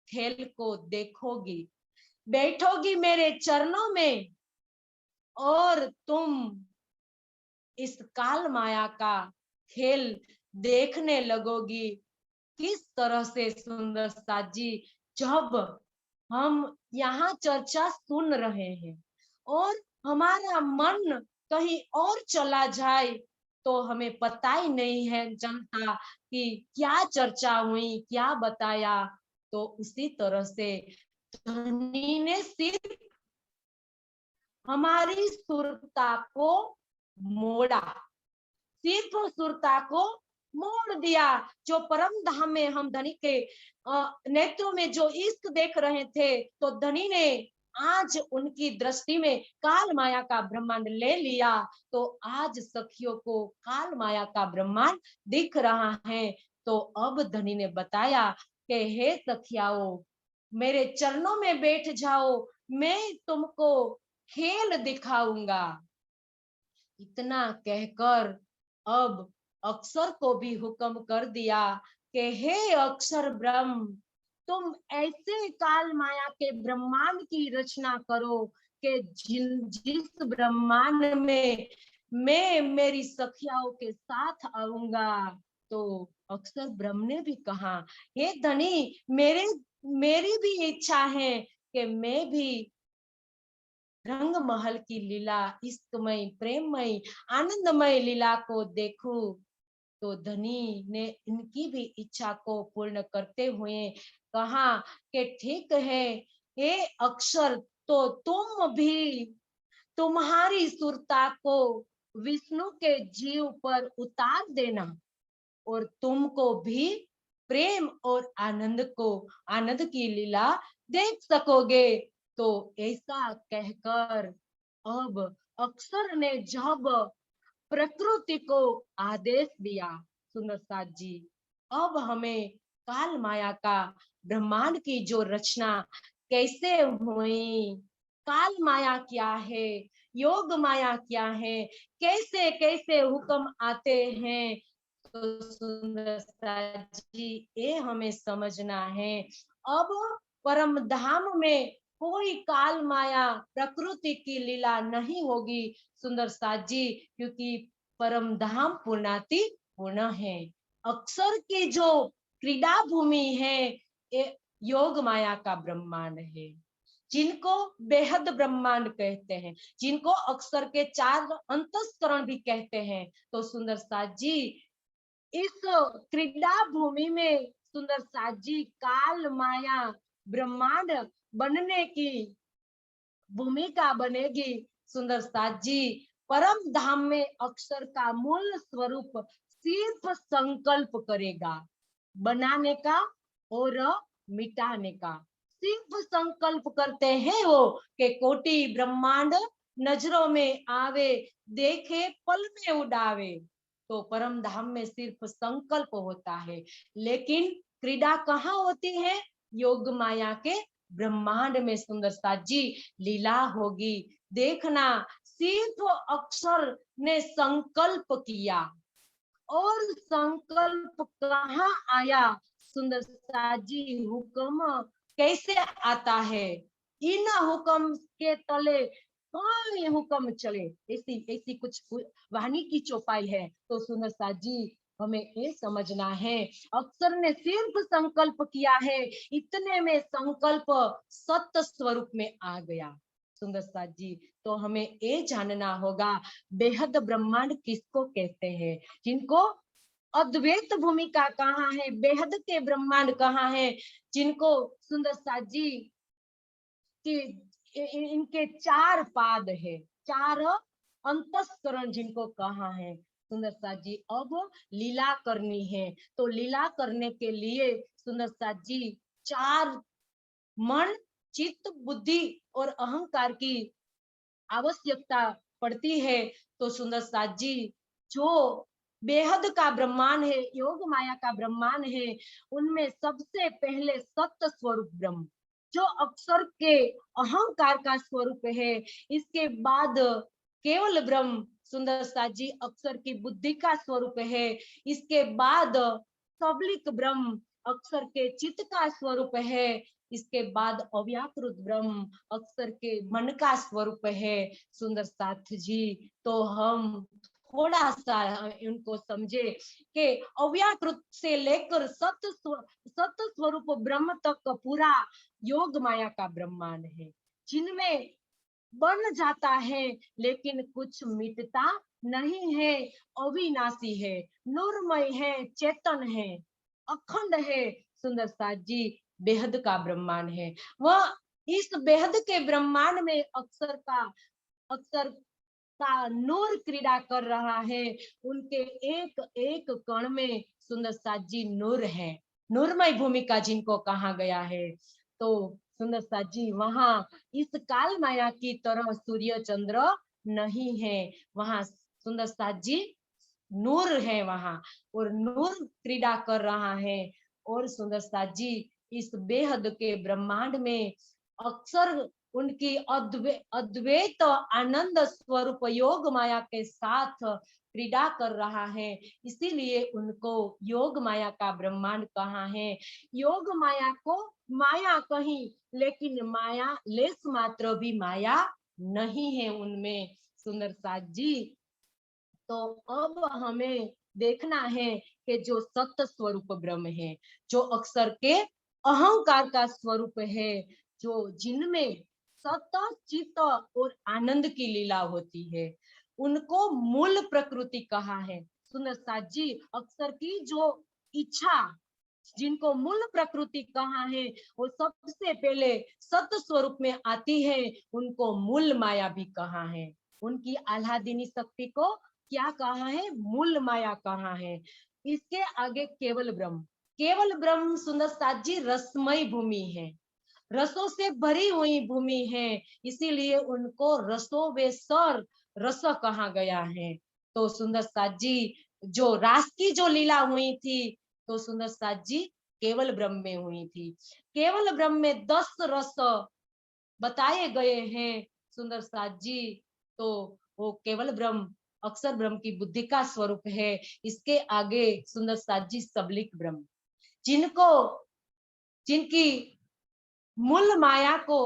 खेल को देखोगी, बैठोगी मेरे चरणों में और तुम इस काल माया का खेल देखने लगोगी। किस तरह से सुंदर साथ जी, जब हम यहाँ चर्चा सुन रहे हैं और हमारा मन कहीं और चला जाए तो हमें पता ही नहीं है चलता कि क्या चर्चा हुई, क्या बताया। तो उसी तरह से धनी ने सिर्फ हमारी सुरता को मोड़ा, सिर्फ सुरता को मोड़ दिया। जो परम धाम में हम धनी के नेत्रों में जो इश्क देख रहे थे, तो धनी ने आज उनकी दृष्टि में काल माया का ब्रह्मांड ले लिया। तो आज सखियों को काल माया का ब्रह्मांड दिख रहा है। तो अब धनी ने बताया कि हे सखियाओ, मेरे चरणों में बैठ जाओ, मैं तुमको खेल दिखाऊंगा। इतना कहकर अब अक्षर को भी हुक्म कर दिया कि हे अक्षर ब्रह्म, तुम ऐसे काल माया के ब्रह्मांड की रचना करो कि जिस ब्रह्मांड में मैं मेरी सखियाओं के साथ आऊंगा। तो अक्षर ब्रह्म ने भी कहा, हे धनी, मेरी भी इच्छा है कि मैं भी रंग महल की लीला, इश्कमय, प्रेममय, आनंदमय लीला को देखूं। तो धनी ने इनकी भी इच्छा को पूर्ण करते हुए कहा कि ठीक है, हे अक्षर, तो तुम भी तुम्हारी सुरता को विष्णु के जीव पर उतार देना और तुमको भी प्रेम और आनंद की लीला देख सकोगे। तो ऐसा कहकर अब अक्षर ने जब प्रकृति को आदेश दिया, सुंदर साथ जी, अब हमें काल माया का ब्रह्मांड की जो रचना कैसे हुई, काल माया क्या है, योग माया क्या है, कैसे कैसे हुक्म आते हैं, तो सुंदर साथ जी ये हमें समझना है। अब परम धाम में कोई काल माया प्रकृति की लीला नहीं होगी सुंदर साथ जी, क्योंकि परम धाम पूर्णाति पूर्ण है। अक्षर की जो क्रीड़ा भूमि है ये योग माया का ब्रह्मांड है, जिनको बेहद ब्रह्मांड कहते हैं, जिनको अक्षर के चार अंतस्करण भी कहते हैं। तो सुंदर साथ जी, इस क्रीड़ा भूमि में सुंदर साथ जी काल माया ब्रह्मांड बनने की भूमिका बनेगी। सुंदर साथ जी, परम धाम में अक्षर का मूल स्वरूप सिर्फ संकल्प करेगा, बनाने का और मिटाने का। सिर्फ संकल्प करते हैं वो कि कोटि ब्रह्मांड नजरों में आवे, देखे पल में उड़ावे। तो परम धाम में सिर्फ संकल्प होता है, लेकिन क्रीड़ा कहाँ होती है? योग माया के ब्रह्मांड में सुंदर साथ जी लीला होगी। देखना, सिर्फ अक्षर ने संकल्प किया और संकल्प कहाँ आया? सुंदर साथ जी, हुक्म कैसे आता है? इन हुक्म के तले कोई हुक्म चले, ऐसी ऐसी कुछ वाणी की चौपाई है। तो सुंदर साथ जी, हमें ये समझना है, अक्षर ने सिर्फ संकल्प किया है, इतने में संकल्प सत्य स्वरूप में आ गया। सुंदर साथ जी, तो हमें ये जानना होगा, बेहद ब्रह्मांड किसको कहते हैं? जिनको अद्वैत भूमिका कहाँ है, बेहद के ब्रह्मांड कहाँ है, जिनको सुंदर साथ जी कि इनके चार पाद है, चार अंतस्करण जिनको कहा है। सुंदर साथ जी, अब लीला करनी है, तो लीला करने के लिए सुंदर साथ जी चार मन, चित्त, बुद्धि और अहंकार की आवश्यकता पड़ती है। तो सुंदर साथ जी, जो बेहद का ब्रह्मांड है, योग माया का ब्रह्मांड है, उनमें सबसे पहले सत्य स्वरूप ब्रह्म, जो अक्षर के अहंकार का स्वरूप है, इसके बाद केवल ब्रह्म सुंदर साथ जी अक्षर की बुद्धि का स्वरूप है। इसके बाद सबलिक ब्रह्म अक्षर के चित्त का स्वरूप है। इसके बाद अव्याकृत ब्रह्म अक्षर के मन का स्वरूप है। सुंदर साथ जी, तो हम थोड़ा सा इनको समझे कि अव्याकृत से लेकर सत स्वरूप ब्रह्म तक पूरा योग माया का ब्रह्मांड है, जिनमें बन जाता है लेकिन कुछ मिटता नहीं है, अविनाशी है, नूरमय है, चेतन है, अखंड है। सुंदर साथ जी बेहद का ब्रह्मांड है। वह इस बेहद के ब्रह्मांड में अक्षर का नूर क्रीड़ा कर रहा है। उनके एक एक कण में सुंदर साथ जी नूर है, नूरमय भूमिका जिनको कहा गया है। तो सुंदर साथ जी वहां इस काल माया की तरह सूर्य चंद्र नहीं है, वहां सुंदर साथ जी नूर है वहां, और नूर क्रीड़ा कर रहा है। और सुंदर साथ जी इस बेहद के ब्रह्मांड में अक्सर उनकी अद्वैत आनंद स्वरूप योग माया के साथ क्रीड़ा कर रहा है, इसीलिए उनको योग माया का ब्रह्मांड कहा है। योग माया को माया कहीं, लेकिन माया लेस मात्र भी माया नहीं है उनमें। सुंदर साथ जी, तो अब हमें देखना है कि जो सत्य स्वरूप ब्रह्म है, जो अक्षर के अहंकार का स्वरूप है, जो जिनमें सत्य चित्त और आनंद की लीला होती है, उनको मूल प्रकृति कहा है। सुंदर साथ जी अक्षर की जो इच्छा, जिनको मूल प्रकृति कहा है, वो सबसे पहले सत्य स्वरूप में आती है, उनको मूल माया भी कहा है। उनकी आह्लादिनी शक्ति को क्या कहा है? मूल माया कहा है। इसके आगे केवल ब्रह्म, केवल ब्रह्म सुंदर साथ जी रसमय भूमि है, रसों से भरी हुई भूमि है, इसीलिए उनको रसोवेश्वर रस कहा गया है। तो सुंदर साथ जी जो रास की जो लीला हुई थी, तो सुंदर साथ जी केवल ब्रह्म में हुई थी। केवल ब्रह्म में 10 रस बताए गए हैं सुंदर साथ जी। तो वो केवल ब्रह्म अक्षर ब्रह्म की बुद्धि का स्वरूप है। इसके आगे सुंदर साथ जी सबलिक ब्रह्म, जिनको जिनकी मूल माया को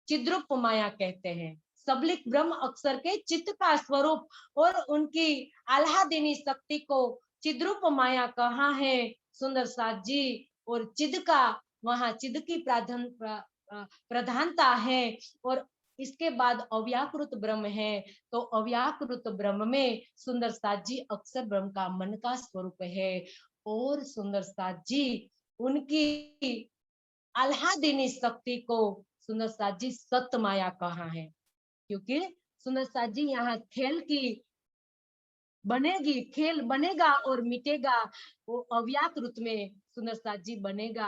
चिद्रूप माया कहते हैं। सबलिक ब्रह्म अक्षर के चित्त का स्वरूप और उनकी आह्लादिनी शक्ति को चिद्रूप माया कहा है सुंदर साथ जी। और चिद का वहां चिद की प्रधानता है। और इसके बाद अव्याकृत ब्रह्म है, तो अव्याकृत ब्रह्म में सुंदर साथ जी अक्षर ब्रह्म का मन का स्वरूप है। और सुंदर साथ जी उनकी आह्लादिनी शक्ति को सुंदर साथ जी सत्य माया कहा है, क्योंकि सुंदर साथ जी यहाँ खेल की बनेगी, खेल बनेगा और मिटेगा, वो अव्याकृत में सुंदर साथ जी बनेगा।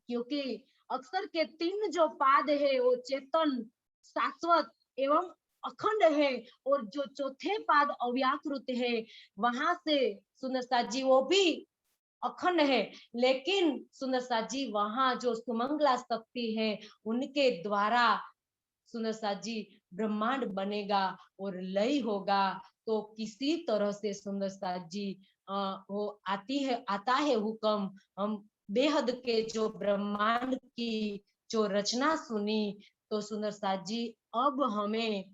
क्योंकि अक्षर के 3 जो पाद है वो चेतन, शाश्वत एवं अखंड है, और जो चौथे पाद अव्याकृत है, वहां से सुंदर साथ जी वो भी अखंड है। लेकिन सुंदर साथ जी वहां जो सुमंगला शक्ति है, उनके द्वारा सुंदर साथ जी ब्रह्मांड बनेगा और लय होगा। तो किसी तरह से सुंदर साथ जी वो आता है हुक्म। हम बेहद के जो ब्रह्मांड की जो रचना सुनी, तो सुंदर साथ जी अब हमें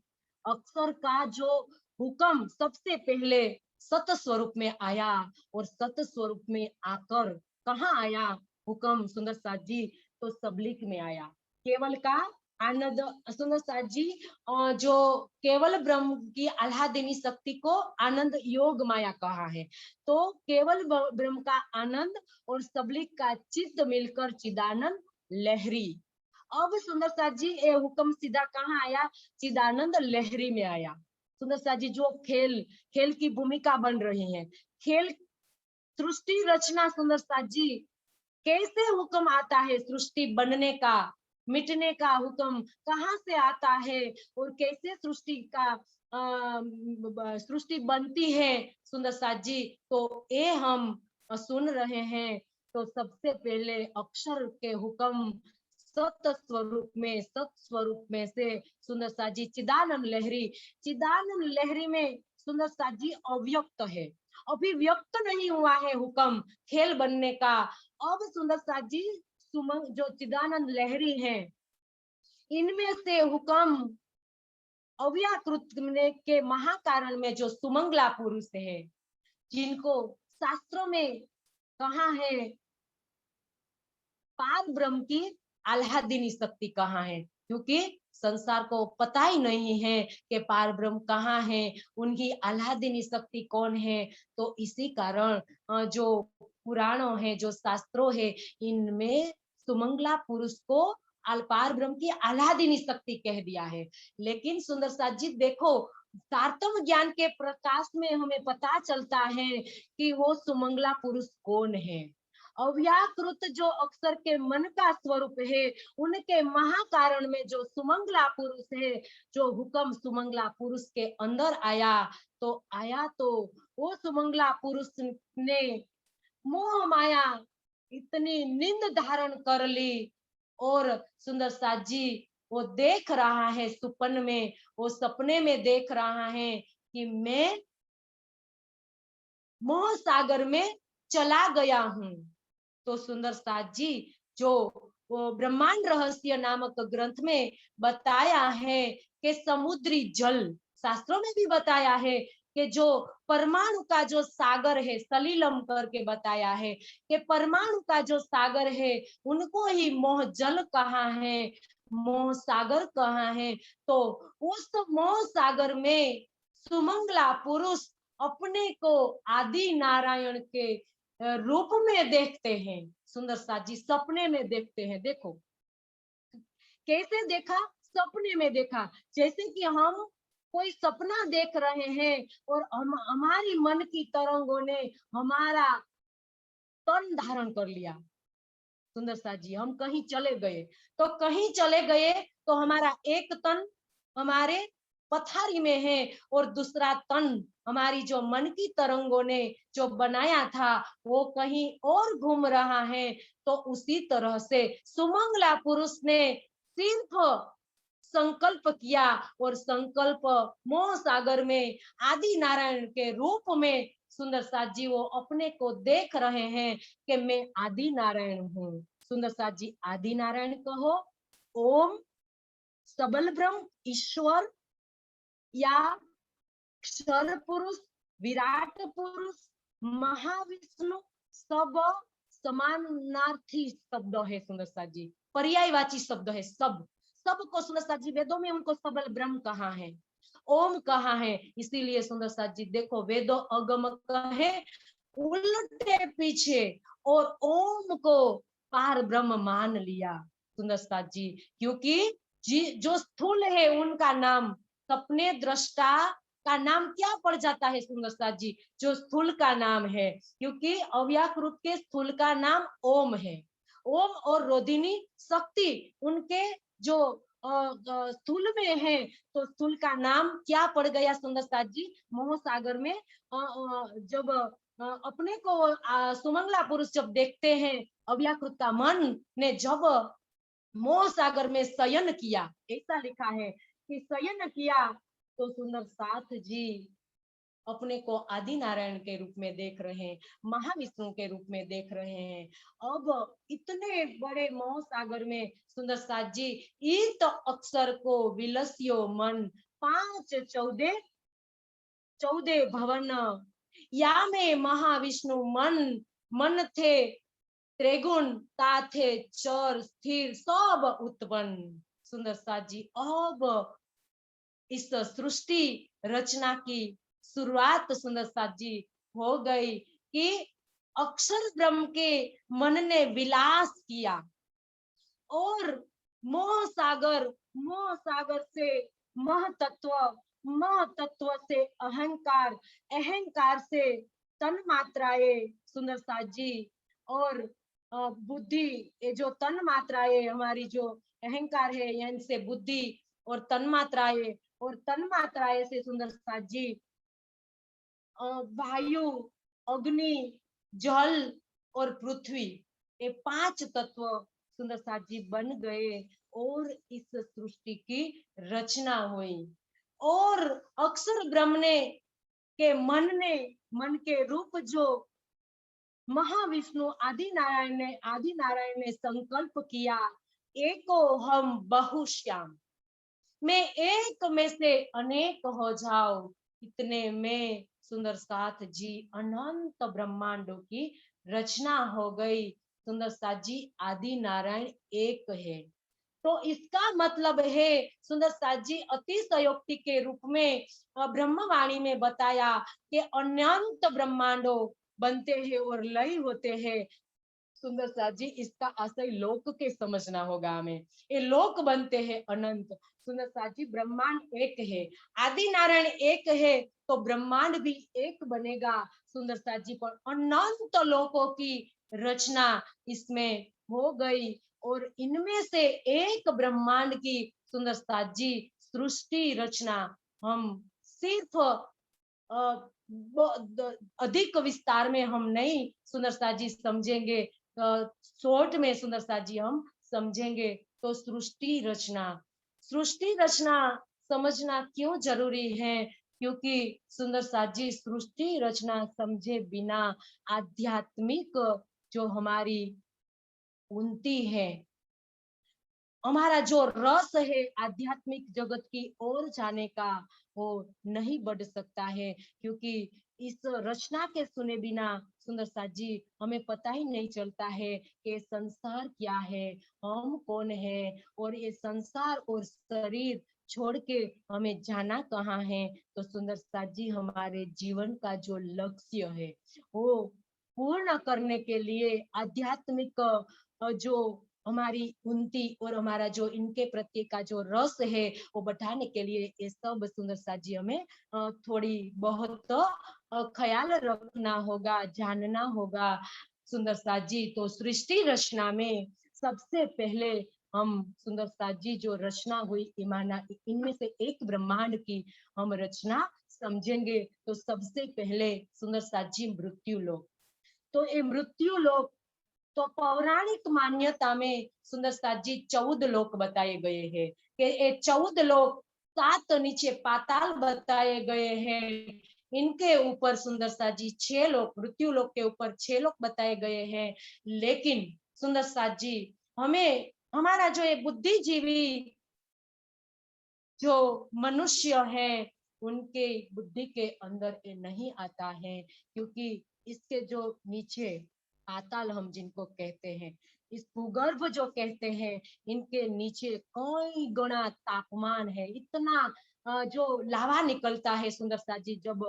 अक्षर का जो हुक्म सबसे पहले सत स्वरूप में आया, और सत स्वरूप में आकर कहाँ आया हुक्म सुंदर साथ जी? तो सबलिक में आया, केवल का आनंद। सुंदर साथ जी जो केवल ब्रह्म की आह्लादिनी शक्ति को आनंद योग माया कहा है। तो केवल ब्रह्म का आनंद और सबलिक का चित्त मिलकर चिदानंद लहरी। अब सुंदर साथ जी ये हुक्म सीधा कहाँ आया? चिदानंद लहरी में आया। सुंदर साथ जी जो खेल की भूमिका बन रही है, खेल सृष्टि रचना, सुंदर साथ जी कैसे हुक्म आता है सृष्टि बनने का, मिटने का हुक्म कहाँ से आता है, और कैसे सृष्टि बनती है सुंदर साथ जी? तो ये हम सुन रहे हैं। तो सबसे पहले अक्षर के हुक्म सत स्वरूप में से सुंदर साथ जी चिदानंद लहरी में सुंदर साथ जी अव्यक्त है, अभी व्यक्त नहीं हुआ है हुक्म खेल बनने का। अब सुंदर साथ जी सुमंग जो चिदानंद लहरी हैं, इनमें से हुक्म अव्याकृत के महाकारण में जो सुमंगला पुरुष है, जिनको शास्त्रों में कहा है पार ब्रह्म की आह्लादिनी शक्ति कहाँ है, क्योंकि संसार को पता ही नहीं है कि पार ब्रह्म कहाँ है, उनकी आह्लादिनी शक्ति कौन है। तो इसी कारण जो पुराणों है, जो शास्त्रों है, इनमें सुमंगला पुरुष को पार ब्रह्म की आह्लादिनी शक्ति कह दिया है। लेकिन सुंदर साथ जी देखो, सार्वम ज्ञान के प्रकाश में हमें पता चलता है कि वो सुमंगला पुरुष कौन है। अव्याकृत जो अक्षर के मन का स्वरूप है, उनके महाकारण में जो सुमंगला पुरुष है, जो हुक्म सुमंगला पुरुष के अंदर आया तो वो सुमंगला पुरुष ने मोह माया इतनी नींद धारण कर ली, और सुंदर साथ जी वो देख रहा है सुपन में, वो सपने में देख रहा है कि मैं मोह सागर में चला गया हूं। तो सुंदर साथ जी जो ब्रह्मांड रहस्य नामक ग्रंथ में बताया है कि समुद्री जल, शास्त्रों में भी बताया है कि जो परमाणु का जो सागर है, सलीलम करके बताया है कि परमाणु का जो सागर है उनको ही मोह जल कहा है, मोह सागर कहा है। तो उस मोह सागर में सुमंगला पुरुष अपने को आदि नारायण के रूप में देखते हैं। सुंदर साथ जी सपने में देखते हैं। देखो कैसे देखा, सपने में देखा, जैसे कि हम कोई सपना देख रहे हैं और हमारी मन की तरंगों ने हमारा तन धारण कर लिया। सुंदर साथ जी हम कहीं चले गए तो हमारा एक तन हमारे पथारी में है और दूसरा तन हमारी जो मन की तरंगों ने जो बनाया था वो कहीं और घूम रहा है। तो उसी तरह से सुमंगला पुरुष ने सिर्फ संकल्प किया और संकल्प मोह सागर में आदि नारायण के रूप में सुंदर साथ जी वो अपने को देख रहे हैं कि मैं आदि नारायण हूँ। सुंदर साथ जी आदि नारायण कहो, ओम सबल ब्रह्म ईश्वर या क्षर पुरुष, विराट पुरुष, महाविष्णु सब समानार्थी शब्द है। सुंदर साथ जी पर्यायवाची शब्द है। सब को सुंदर साथ जी वेदों में उनको सबल ब्रह्म कहा है, ओम कहा है। इसीलिए सुंदर साथ जी देखो वेदो अगम कहे उल्टे पीछे और ओम को पार ब्रह्म मान लिया। सुंदर साथ जी क्योंकि जो स्थूल है उनका नाम सपने दृष्टा का नाम क्या पड़ जाता है। सुंदर साथ जी जो स्थूल का नाम है, क्योंकि अव्याकृत के स्थूल का नाम ओम है। ओम और रोधिनी शक्ति उनके जो स्थूल में है, तो स्थूल का नाम क्या पड़ गया सुंदर साथ जी, मोह सागर में जब अपने को सुमंगला पुरुष जब देखते हैं, अव्याकृत का मन ने जब मोह सागर में शयन किया, ऐसा लिखा है कि शयन किया, तो सुंदर साथ जी अपने को आदि नारायण के रूप में देख रहे हैं, महाविष्णु के रूप में देख रहे हैं। अब इतने बड़े मोह सागर में सुंदर साथ जी ईत अक्षर को विलस्यो मन 5 14 भवन या में महाविष्णु मन थे त्रिगुण ताथे चर स्थिर सब उत्पन्न। सुंदर साथ जी अब इस सृष्टि रचना की शुरुआत सुंदर साथ जी हो गई कि अक्षर ब्रह्म के मन ने विलास किया और मोह सागर से मह तत्व से अहंकार, अहंकार से तन मात्राएं सुंदर साथ जी और बुद्धि, ये जो तन मात्राएं हमारी जो अहंकार है यहाँ से बुद्धि और तन मात्राएं से सुंदर साथ जी वायु, अग्नि, जल और पृथ्वी, ये 5 तत्व सुंदर साथ जी बन गए और इस सृष्टि की रचना हुई। और अक्षर ब्रह्म ने के मन के रूप जो महाविष्णु आदि नारायण ने संकल्प किया, एको हम बहुश्याम, मैं एक में से अनेक हो जाओ, इतने में सुंदर साथ जी अनंत ब्रह्मांडों की रचना हो गई। सुंदर साथ जी आदि नारायण एक है। तो इसका मतलब है सुंदर साथ जी अतिशयोक्ति के रूप में ब्रह्मवाणी में बताया कि अनंत ब्रह्मांडों बनते हैं और लय होते हैं। सुंदर साथ जी इसका आशय लोक के समझना होगा हमें। ये लोक बनते हैं अनंत। सुंदर साथ जी ब्रह्मांड एक है, आदि नारायण एक है, तो ब्रह्मांड भी एक बनेगा। सुंदर साथ जी पर अनंत लोकों की रचना इसमें हो गई और इनमें से एक ब्रह्मांड की सुंदर साथ जी सृष्टि रचना हम सिर्फ अधिक विस्तार में हम नहीं सुंदर साथ जी समझेंगे, शॉर्ट में सुंदर साथ जी हम समझेंगे। तो सृष्टि रचना समझना क्यों जरूरी है? क्योंकि सुंदर साथ जी सृष्टि रचना समझे बिना आध्यात्मिक जो हमारी उन्नति है, हमारा जो रस है आध्यात्मिक जगत की ओर जाने का, वो नहीं बढ़ सकता है। क्योंकि इस रचना के सुने बिना सुंदर साथ जी हमें पता ही नहीं चलता है कि संसार क्या है, हम कौन है, और ये संसार और शरीर छोड़ के हमें जाना कहाँ है। तो सुंदर साथ जी हमारे जीवन का जो लक्ष्य है वो पूर्ण करने के लिए आध्यात्मिक जो हमारी उन्नति और हमारा जो इनके प्रति का जो रस है वो बढ़ाने के लिए ये सब सुंदर साथ जी हमें थोड़ी बहुत ख्याल रखना होगा, जानना होगा। सुंदर साथ जी तो सृष्टि रचना में सबसे पहले हम सुंदर साथ जी जो रचना हुई ईमाना इनमें से एक ब्रह्मांड की हम रचना समझेंगे। तो सबसे पहले सुंदर साथ जी मृत्यु लोक। तो ये मृत्यु लोक तो पौराणिक मान्यता में सुंदर साथ जी 14 लोक बताए गए हैं कि ये 14 लोक 7 नीचे पाताल बताए गए हैं। इनके ऊपर सुंदर साथ जी 6 लोक, मृत्यु लोक के ऊपर 6 लोक बताए गए हैं। लेकिन सुंदर साथ जी हमें हमारा जो ये बुद्धिजीवी जो मनुष्य है उनके बुद्धि के अंदर ये नहीं आता है। क्योंकि इसके जो नीचे पाताल हम जिनको कहते हैं, इस भूगर्भ जो कहते हैं, इनके नीचे कई गुना तापमान है। इतना जो लावा निकलता है सुंदर साथ जी जब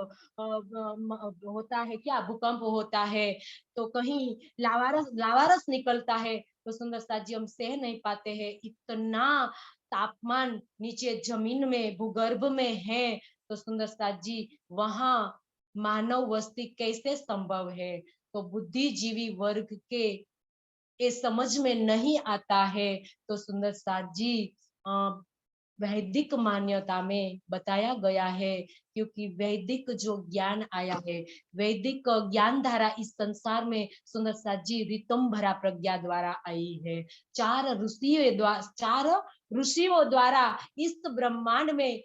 होता है क्या भूकंप होता है तो कहीं लावारस निकलता है तो सुंदर साथ जी हम सह नहीं पाते हैं। इतना तापमान नीचे जमीन में भूगर्भ में है। तो सुंदर साथ जी वहां मानव वस्ती कैसे संभव है? तो बुद्धिजीवी वर्ग के ये समझ में नहीं आता है। तो सुंदर साथ जी वैदिक मान्यता में बताया गया है। क्योंकि वैदिक जो ज्ञान आया है, वैदिक ज्ञान धारा इस संसार में सुंदर साथ जी ऋतंभरा प्रज्ञा द्वारा आई है। 4 ऋषियों द्वारा इस ब्रह्मांड में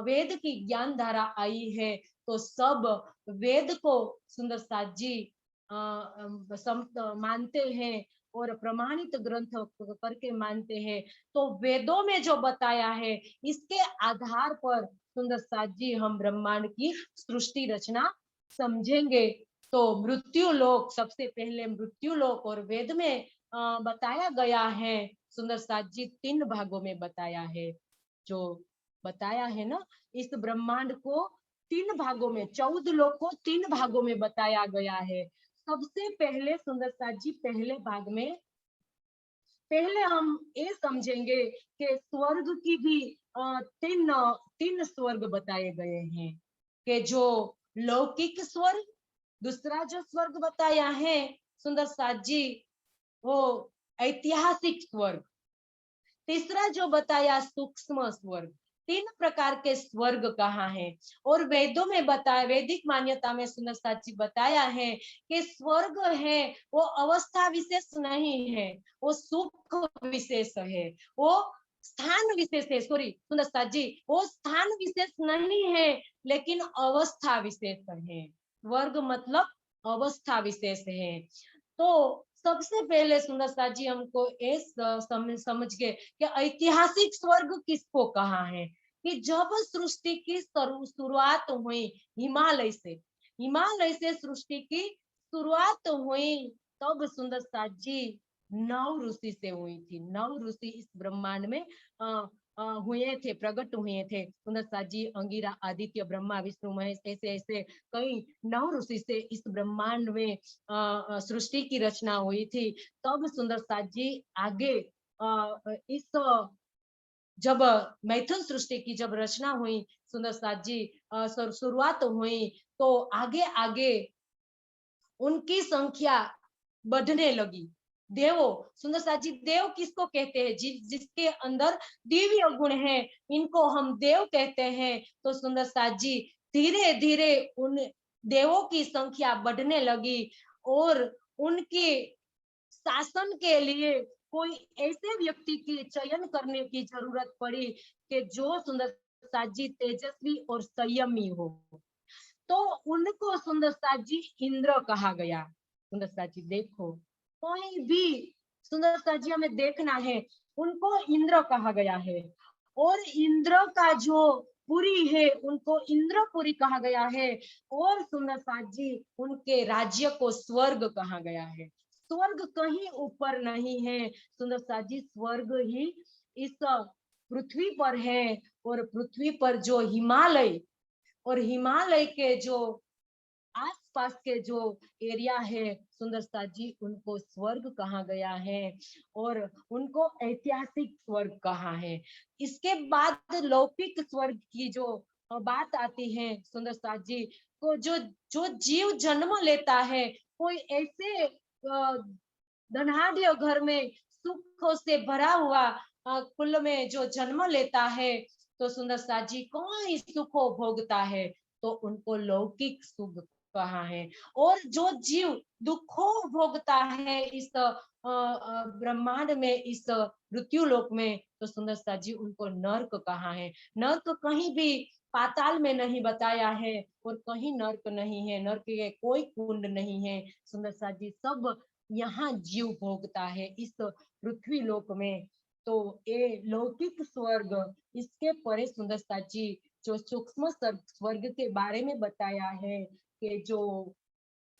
वेद की ज्ञान धारा आई है। तो सब वेद को सुंदर साथ जी मानते हैं और प्रमाणित ग्रंथ करके मानते हैं। तो वेदों में जो बताया है इसके आधार पर सुंदर साथ जी हम ब्रह्मांड की सृष्टि रचना समझेंगे। तो मृत्यु लोक सबसे पहले मृत्यु लोक और वेद में बताया गया है। सुंदर साथ जी 3 भागों में बताया है। जो बताया है ना इस ब्रह्मांड को 3 भागों में 14 लोक को 3 भागों में बताया गया है। सबसे पहले सुंदर साथ जी पहले भाग में पहले हम ये समझेंगे कि स्वर्ग की भी तीन स्वर्ग बताए गए हैं। कि जो लौकिक स्वर्ग, दूसरा जो स्वर्ग बताया है सुंदर साथ जी वो ऐतिहासिक स्वर्ग, तीसरा जो बताया सूक्ष्म स्वर्ग, तीन प्रकार के स्वर्ग कहाँ है। और वेदों में बताया, वैदिक मान्यता में सुंदर साथ जी बताया है कि स्वर्ग है वो अवस्था विशेष नहीं है, वो सुख विशेष है, वो स्थान विशेष है। सॉरी सुंदर साथ जी, वो स्थान विशेष नहीं है लेकिन अवस्था विशेष है। स्वर्ग मतलब अवस्था विशेष है। तो सबसे पहले सुंदर साथ जी हमको ये समझ गए कि ऐतिहासिक स्वर्ग किसको कहा है। कि जब सृष्टि की शुरुआत हुई हिमालय से, हिमालय से सृष्टि की शुरुआत हुई, तब सुंदर साथ जी नव ऋषि से हुई थी। नव ऋषि इस ब्रह्मांड में हुए थे, प्रकट हुए थे। सुंदर साथ जी अंगिरा, आदित्य, ब्रह्मा, विष्णु, महेश, ऐसे ऐसे कई नव ऋषि से इस ब्रह्मांड में सृष्टि की रचना हुई थी। तब सुंदर साथ जी आगे इस जब मैथुन सृष्टि की जब रचना हुई, सुंदर साथ जी शुरुआत हुई, तो आगे आगे उनकी संख्या बढ़ने लगी। देवो, सुंदर साथ जी देव किसको कहते हैं? जिसके अंदर दिव्य गुण है, इनको हम देव कहते हैं। तो सुंदर साथ जी धीरे धीरे उन देवों की संख्या बढ़ने लगी और उनके शासन के लिए कोई ऐसे व्यक्ति की चयन करने की जरूरत पड़ी कि जो सुंदर साथ जी तेजस्वी और संयमी हो। तो उनको सुंदर साथ जी इंद्र कहा गया। सुंदर साथ जी देखो, कोई भी सुंदर साथ जी हमें देखना है, उनको इंद्र कहा गया है। और इंद्र का जो पुरी है उनको इंद्रपुरी कहा गया है। और सुंदर साथ जी उनके राज्य को स्वर्ग कहा गया है। स्वर्ग कहीं ऊपर नहीं है सुंदर साथ जी, स्वर्ग ही इस पृथ्वी पर है। और पृथ्वी पर जो हिमालय और हिमालय के जो आसपास के जो एरिया है सुंदर साथ जी, उनको स्वर्ग कहा गया है और उनको ऐतिहासिक स्वर्ग कहा है। इसके बाद लौकिक स्वर्ग की जो बात आती है सुंदर साथ जी, को जो जो जीव जन्म लेता है, कोई ऐसे धनाढ़ घर में सुखों से भरा हुआ कुल में जो जन्म लेता है, तो सुंदर साथ जी कोई सुखों भोगता है, तो उनको लौकिक सुख कहा है। और जो जीव दुखों भोगता है इस ब्रह्मांड में, इस मृत्यु लोक में, तो सुंदर साथ जी उनको नर्क कहा है। नर्क कहीं भी पाताल में नहीं बताया है और कहीं नर्क नहीं है, नर्क के कोई कुंड नहीं है सुंदर साथ जी, सब यहाँ जीव भोगता है इस पृथ्वी लोक में। तो ये लौकिक स्वर्ग, इसके परे सुंदर साथ जी जो सूक्ष्म स्वर्ग के बारे में बताया है कि जो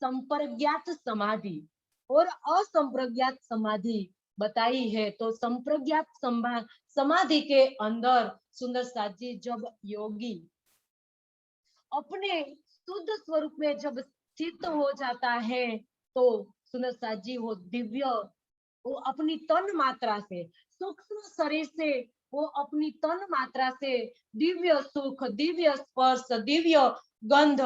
संप्रज्ञात समाधि और असंप्रज्ञात समाधि बताई है। तो संप्रज्ञात समाधि के अंदर सुंदर साथ जी जब योगी अपने शुद्ध स्वरूप में जब स्थित हो जाता है, तो सुंदर साथ जी वो दिव्य, वो अपनी तन मात्रा से, सूक्ष्म शरीर से, वो अपनी तन मात्रा से दिव्य सुख, दिव्य स्पर्श, दिव्य गंध,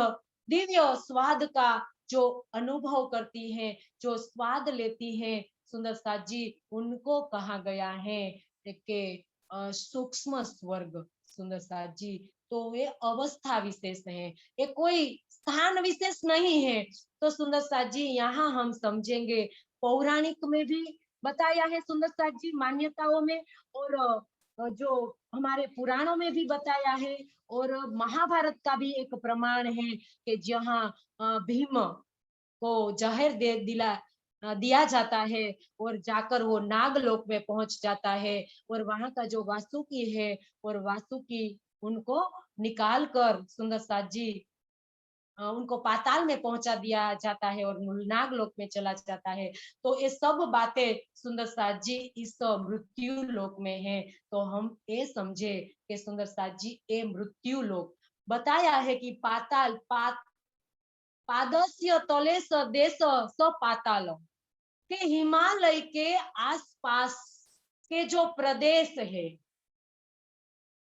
दिव्य स्वाद का जो अनुभव करती है, जो स्वाद लेती है सुंदर साथ जी, उनको कहा गया है कि सूक्ष्म स्वर्ग सुंदर साथ जी। तो ये अवस्था विशेष है, ये कोई स्थान विशेष नहीं है। तो सुंदर साथ जी यहाँ हम समझेंगे, पौराणिक में भी बताया है सुंदर साथ जी, मान्यताओं में, और जो हमारे पुराणों में भी बताया है। और महाभारत का भी एक प्रमाण है कि जहाँ भीम को जहर दे दिया जाता है और जाकर वो नागलोक में पहुंच जाता है, और वहां का जो वासुकी है, और वासुकी उनको निकाल कर सुंदर साथ जी उनको पाताल में पहुंचा दिया जाता है और नागलोक में चला जाता है। तो ये सब बातें सुंदर साथ जी इस मृत्यु लोक में है। तो हम ये समझे कि सुंदर साथ जी ये मृत्यु लोक बताया है कि पाताल पादस्य तले स देश स पाताल, के हिमालय के आसपास के जो प्रदेश है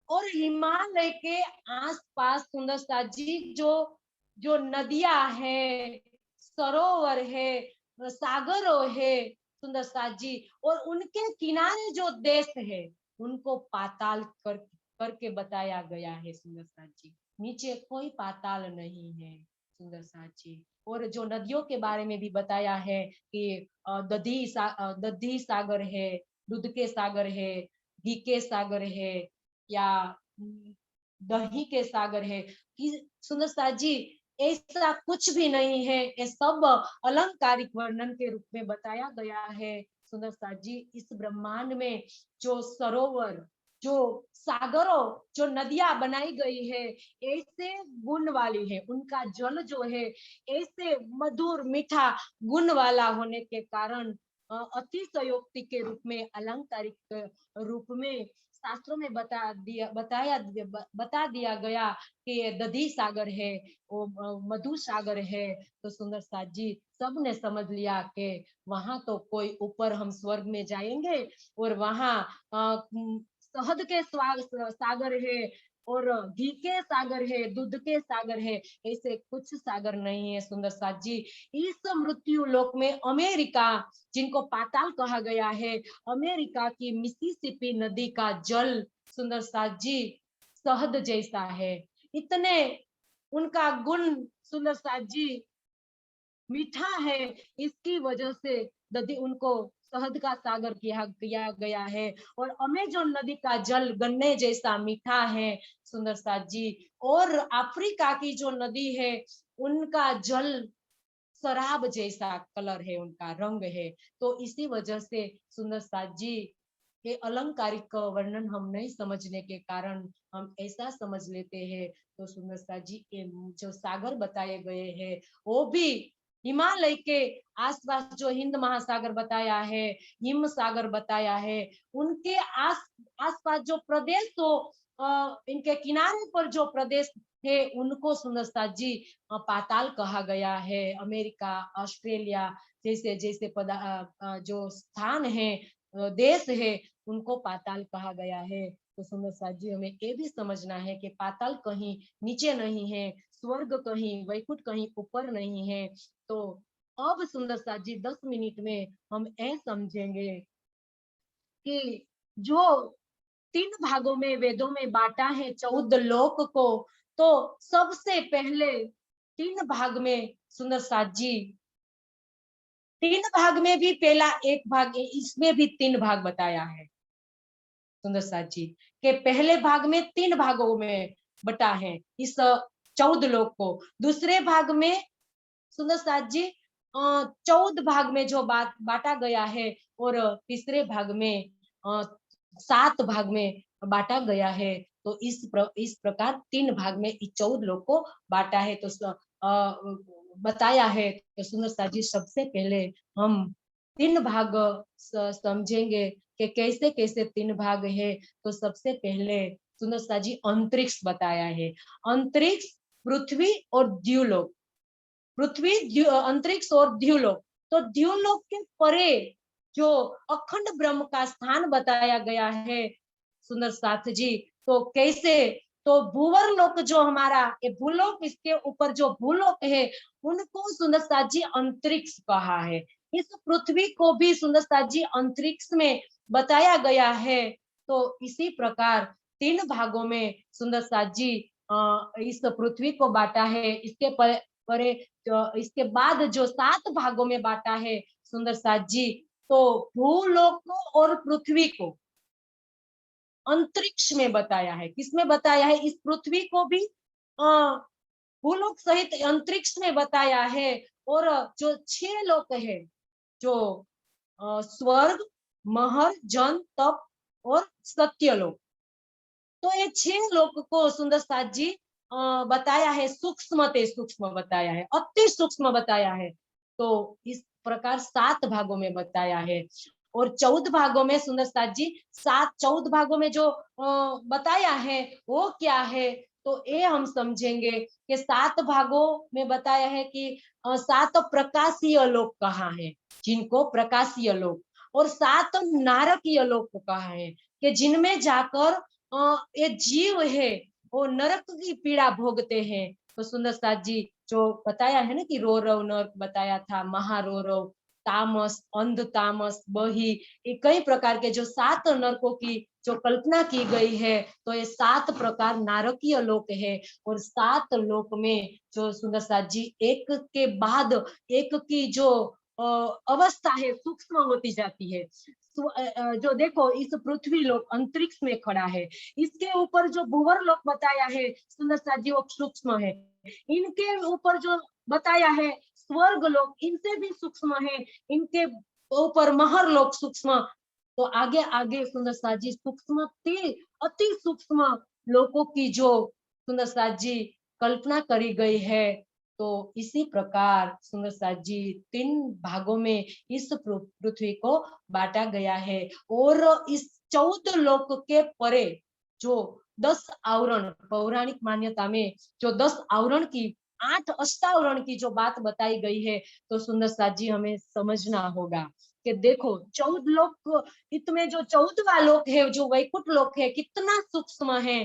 और हिमालय के आसपास सुंदर साथ जी जो जो नदियां है, सरोवर है, सागरों है सुंदर साथ जी, और उनके किनारे जो देश है उनको पाताल करके बताया गया है सुंदर साथ जी। नीचे कोई पाताल नहीं है सुंदर साथ जी। और जो नदियों के बारे में भी बताया है कि दधी सागर है, दूध के सागर है, घी के सागर है, या दही के सागर है। कि सुंदर साथ जी ऐसा कुछ भी नहीं है, ये सब अलंकारिक वर्णन के रूप में बताया गया है सुंदर साथ जी। इस ब्रह्मांड में जो सरोवर, जो सागरों, जो नदियां बनाई गई है, ऐसे गुण वाली है, उनका जल जो है ऐसे मधुर मीठा गुण वाला होने के कारण अतिशयोक्ति के रूप में, अलंकारिक रूप में शास्त्रों में बता दिया गया कि ये दधी सागर है, वो मधु सागर है। तो सुंदर साथ जी सबने समझ लिया कि वहां तो कोई ऊपर हम स्वर्ग में जाएंगे और वहां शहद के सागर है, और घी के सागर है, दूध के सागर है, ऐसे कुछ सागर नहीं है सुंदर साथ जी। इस मृत्यु लोक में अमेरिका, जिनको पाताल कहा गया है, अमेरिका की मिसिसिपी नदी का जल सुंदर साथ जी शहद जैसा है। इतने उनका गुण सुंदर साथ जी मीठा है, इसकी वजह से नदी उनको शहद का सागर किया गया है। और अमेजोन नदी का जल गन्ने जैसा मीठा है सुंदर साथ जी। और अफ्रीका की जो नदी है, उनका जल शराब जैसा कलर है, उनका रंग है। तो इसी वजह से सुंदर साथ जी ये अलंकारिक वर्णन हम नहीं समझने के कारण हम ऐसा समझ लेते हैं। तो सुंदर साथ जी के जो सागर बताए गए हैं, वो भी हिमालय के आसपास जो हिंद महासागर बताया है, हिम सागर बताया है, उनके आसपास जो प्रदेश, तो इनके किनारे पर जो प्रदेश है, उनको सुंदर साथ जी पाताल कहा गया है। अमेरिका, ऑस्ट्रेलिया जैसे जैसे जो स्थान है, देश है, उनको पाताल कहा गया है। तो सुंदर साथ जी हमें ये भी समझना है कि पाताल कहीं नीचे नहीं है, स्वर्ग कहीं, वैकुंठ कहीं ऊपर नहीं है। तो अब सुंदर साथ जी 10 मिनट में हम ये समझेंगे कि जो 3 भागों में वेदों में बांटा है 14 लोक को, तो सबसे पहले 3 भाग में सुंदर साथ जी, 3 भाग में भी पहला 1 भाग, इसमें भी 3 भाग बताया है सुंदर साथ जी के पहले भाग में 3 भागों में बटा है इस 14 लोक को। दूसरे भाग में सुंदर साथ जी 14 भाग में जो बांटा गया है, और तीसरे भाग में 7 भाग में बांटा गया है। तो इस प्रकार 3 भाग में इस 14 लोक को बांटा है। तो बताया है। तो सुंदर साथ जी सबसे पहले हम 3 भाग समझेंगे कि कैसे कैसे 3 भाग है। तो सबसे पहले सुंदर साथ जी अंतरिक्ष बताया है। अंतरिक्ष, पृथ्वी और द्युलोक। पृथ्वी, अंतरिक्ष और द्युलोक। तो द्युलोक के परे जो अखंड ब्रह्म का स्थान बताया गया है सुंदर साथ जी, तो कैसे, तो भूवर लोक जो हमारा ये भूलोक, इसके ऊपर जो भूलोक है, उनको सुंदर साथ जी अंतरिक्ष कहा है। इस पृथ्वी को भी सुंदर साथ जी अंतरिक्ष में बताया गया है। तो इसी प्रकार 3 भागों में सुंदर साथ जी इस पृथ्वी को बांटा है। इसके परे इसके बाद जो 7 भागों में बांटा है सुंदर साथ जी, तो भूलोक को और पृथ्वी को अंतरिक्ष में बताया है। किसमें बताया है? इस पृथ्वी को भी भूलोक सहित अंतरिक्ष में बताया है। और जो 6 लोक है, जो स्वर्ग, महर, जन, तप और सत्यलोक, तो ये 6 लोक को सुंदर साथ जी बताया है, सूक्ष्म बताया है, अति सूक्ष्म बताया है। तो इस प्रकार 7 भागों में बताया है। और 14 भागों में सुंदर साथ जी 14 भागों में जो बताया है वो क्या है? तो ये हम समझेंगे कि 7 भागों में बताया है कि 7 प्रकाशीय लोक कहाँ है, जिनको प्रकाशीय लोक, और 7 नारकीय लोक कहा है कि जिनमें जाकर ये जीव है वो नरक की पीड़ा भोगते हैं। तो सुंदर साथ जी जो बताया है ना कि रो रव नरक बताया था, महारो रव, तामस, अंध तामस, बही, ये कई प्रकार के जो 7 नरकों की जो कल्पना की गई है, तो ये 7 प्रकार नारकीय लोक है। और 7 लोक में जो सुंदर साथ जी एक के बाद एक की जो अवस्था है सूक्ष्म होती जाती है। जो देखो इस पृथ्वी लोक अंतरिक्ष में खड़ा है, इसके ऊपर जो भूवर लोक बताया है सुंदर साथ जी वो सूक्ष्म है। इनके ऊपर जो बताया है स्वर्ग लोक, इनसे भी सूक्ष्म है। इनके ऊपर महर लोक सूक्ष्म। तो आगे आगे सुंदर साथ जी सूक्ष्म अति सूक्ष्म लोकों की जो सुंदर साथ जी कल्पना करी गई है। तो इसी प्रकार सुंदर साथ जी 3 भागों में इस पृथ्वी को बांटा गया है। और इस 14 लोक के परे जो 10 आवरण, पौराणिक मान्यता में जो 10 आवरण की 8 अष्टावरण की जो बात बताई गई है, तो सुंदर साथ जी हमें समझना होगा कि देखो 14 लोक, इसमें जो 14वां लोक है जो वैकुंठ लोक है कितना सूक्ष्म है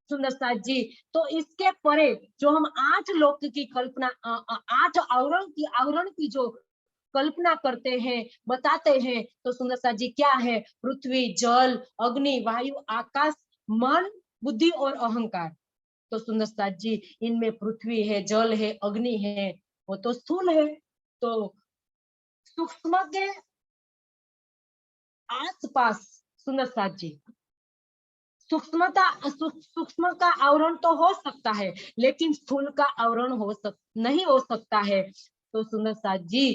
सुंदर साथ जी। तो इसके परे जो हम 8 लोक की कल्पना 8 आवरण की जो कल्पना करते हैं, बताते हैं, तो सुंदर साथ जी क्या है? पृथ्वी, जल, अग्नि, वायु, आकाश, मन, बुद्धि और अहंकार। तो सुंदर साथ जी इनमें पृथ्वी है, जल है, अग्नि है, वो तो स्थूल है। तो सूक्ष्म के आसपास सुंदर साथ जी सूक्ष्म का आवरण तो हो सकता है, लेकिन स्थूल का आवरण नहीं हो सकता है। तो सुंदर साथ जी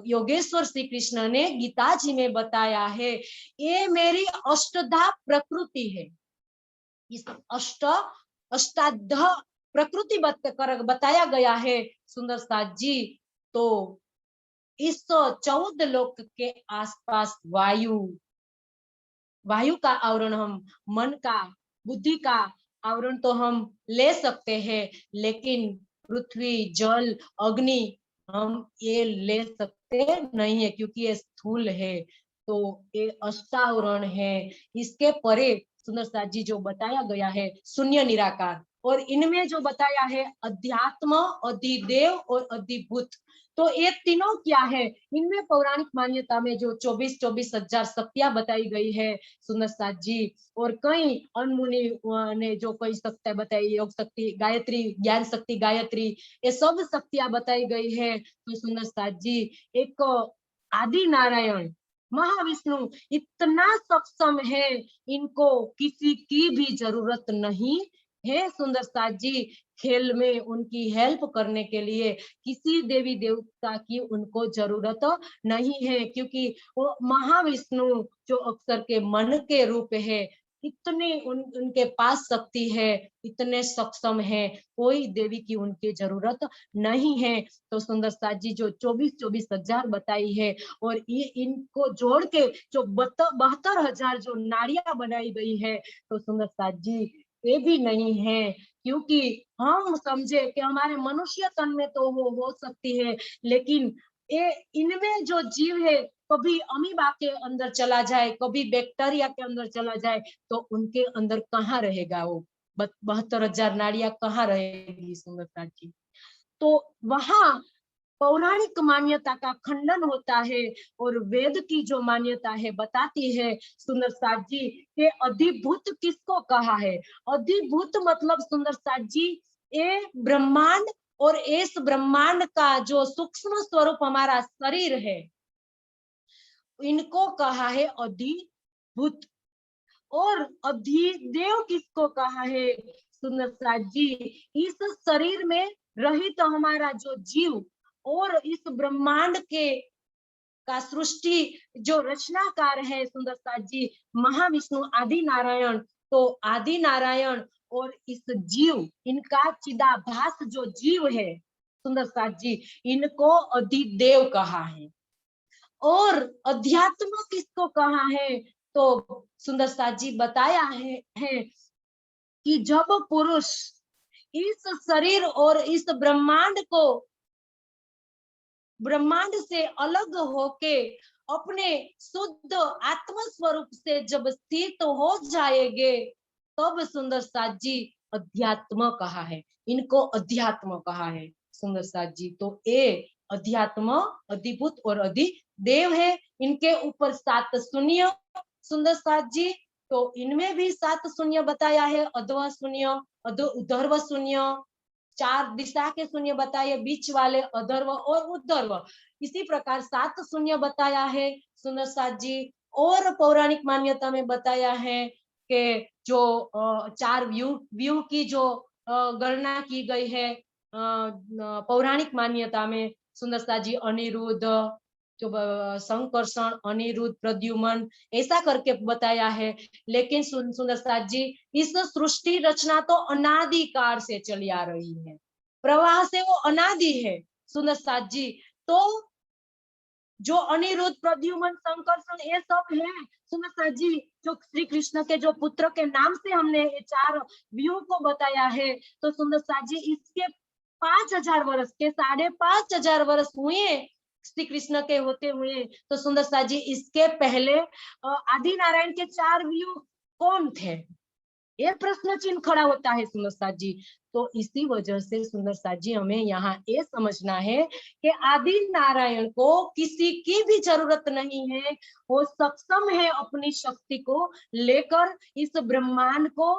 योगेश्वर श्री कृष्ण ने गीता जी में बताया है, ये मेरी अष्टधा प्रकृति है। इस अष्टाध प्रकृति बताया गया है सुंदर साथ जी। तो इस 14 लोक के आसपास वायु का आवरण, हम मन का, बुद्धि का आवरण तो हम ले सकते हैं, लेकिन पृथ्वी, जल, अग्नि हम ये ले सकते नहीं है, क्योंकि ये स्थूल है। तो ये अष्टावरण है। इसके परे सुंदर साथ जी जो बताया गया है शून्य निराकार, और इनमें जो बताया है अध्यात्म, अधिदेव और अधिभूत। तो ये तीनों क्या है? इनमें पौराणिक मान्यता में जो 24 हजार शक्तियां बताई गई है सुंदर साथ जी, और कई अनमुनि ने जो कई शक्तियां बताई, योग शक्ति, गायत्री, ज्ञान शक्ति गायत्री, ये सब शक्तियां बताई गई है। तो सुंदर साथ जी एक आदि नारायण महाविष्णु इतना सक्षम है, इनको किसी की भी जरूरत नहीं है सुंदर साथ जी। खेल में उनकी हेल्प करने के लिए किसी देवी देवता की उनको जरूरत नहीं है, क्योंकि वो महाविष्णु जो अक्षर के मन के रूप है, इतने उनके पास शक्ति है, इतने सक्षम है, कोई देवी की उनकी जरूरत नहीं है। तो सुंदर साथ जी जो 24 हजार बताई है, और ये इनको जोड़ के जो 72 हजार जो नाड़ियां बनाई गई है, तो सुंदर साथ जी ये भी नहीं है, क्योंकि हम समझे कि हमारे मनुष्य तन में तो वो हो सकती है, लेकिन ये इनमें जो जीव है कभी अमीबा के अंदर चला जाए, कभी बैक्टीरिया के अंदर चला जाए, तो उनके अंदर कहाँ रहेगा वो 72 हजार नाड़ियां कहाँ रहेगी सुंदर साथ जी। तो वहां पौराणिक मान्यता का खंडन होता है, और वेद की जो मान्यता है बताती है सुंदर साथ जी कि अधिभूत किसको कहा है। अधिभूत मतलब सुंदर साथ जी ये ब्रह्मांड, और इस ब्रह्मांड का जो सूक्ष्म स्वरूप हमारा शरीर है, इनको कहा है अधिभूत। और अधिदेव किसको कहा है सुंदर साथ जी? इस शरीर में रहित तो हमारा जो जीव, और इस ब्रह्मांड के का सृष्टि जो रचनाकार है सुंदर साथ जी महाविष्णु आदि नारायण। तो आदि नारायण और इस जीव, इनका चिदाभास जो जीव है सुंदर साथ जी, इनको अधिदेव कहा है। और अध्यात्म किसको कहा है? तो सुंदर साथ जी बताया है कि जब पुरुष इस शरीर और इस ब्रह्मांड से अलग होके अपने शुद्ध आत्म स्वरूप से जब स्थित हो जाएंगे, तब सुंदर साथ जी अध्यात्म कहा है, इनको अध्यात्म कहा है सुंदर साथ जी। तो ये अध्यात्म, अधिभूत और अधि देव है, इनके ऊपर 7 शून्य सुंदर साथ जी। तो इनमें भी 7 शून्य बताया है, अध्व शून्य, उधर्व शून्य, 4 दिशा के शून्य बताए, बीच वाले अधर्व और उद्धर्व। इसी प्रकार 7 शून्य बताया है सुंदर साथ जी। और पौराणिक मान्यता में बताया है कि जो 4 व्यू की जो गणना की गई है पौराणिक मान्यता में सुंदर साथ जी, अनिरुद्ध, जो संकर्षण, अनिरुद्ध, प्रद्युमन, ऐसा करके बताया है। लेकिन सुंदर साथ जी, इस सृष्टि रचना तो अनादिकाल से चली आ रही है, प्रवाह से वो अनादि है सुंदर साथ जी। तो जो अनिरुद्ध, प्रद्युमन, संकर्षण ये सब है सुंदर साथ जी, जो श्री कृष्ण के जो पुत्र के नाम से हमने ये 4 व्यू को बताया है। तो सुंदर साथ जी, इसके 5000 वर्ष के 5500 वर्ष हुए श्री कृष्ण के होते हुए। तो सुंदर साथ जी, इसके पहले आदि नारायण के 4 व्यू कौन थे, ये प्रश्न चिन्ह खड़ा होता है सुंदर साथ जी। तो इसी वजह से सुंदर साथ जी, हमें यहाँ ये समझना है कि आदि नारायण को किसी की भी जरूरत नहीं है, वो सक्षम है अपनी शक्ति को लेकर इस ब्रह्मांड को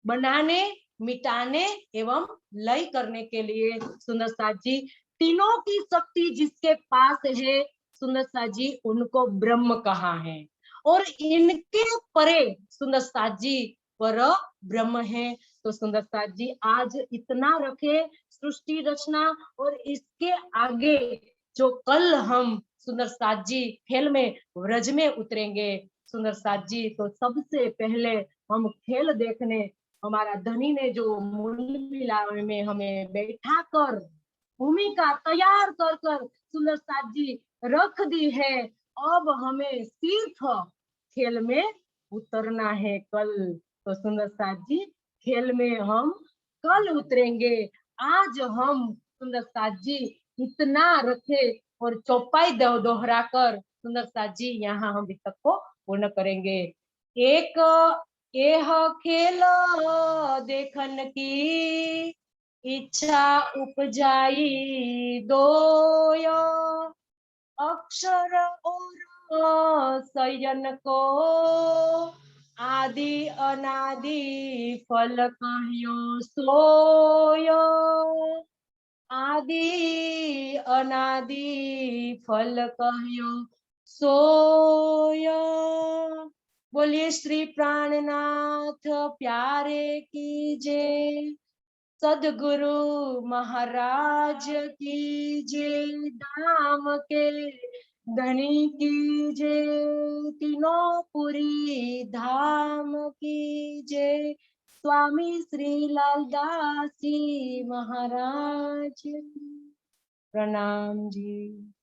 बनाने, मिटाने एवं लय करने के लिए। सुंदर साथ जी, तीनों की शक्ति जिसके पास है सुंदर साथ जी, उनको ब्रह्म कहा है। और इनके परे सुंदर साथ जी पर ब्रह्म है। तो सुंदर साथ जी, आज इतना रखे सृष्टि रचना, और इसके आगे जो कल हम सुंदर साथ जी खेल में व्रज में उतरेंगे सुंदर साथ जी, तो सबसे पहले हम खेल देखने हमारा धनी ने जो मूल मिलावे में हमें बैठा कर भूमिका तैयार कर कर सुंदर साथ जी रख दी है। अब हमें सिर्फ खेल में उतरना है कल। तो सुंदर साथ जी, खेल में हम कल उतरेंगे। आज हम सुंदर साथ जी इतना रखे और चौपाई दोहरा कर सुंदर साथ जी यहाँ हम तक को पूर्ण करेंगे। एक यह खेल देखन की इच्छा उपजाई दोय, अक्षर और सयन को आदि अनादि फल कहियो सोय, आदि अनादि फल कहियो सोय। बोलिए श्री प्राणनाथ प्यारे की जय, सदगुरु महाराज की जय, धाम के धनी की जय, तीनों पुरी धाम की जय। स्वामी श्री लालदास जी महाराज, प्रणाम जी।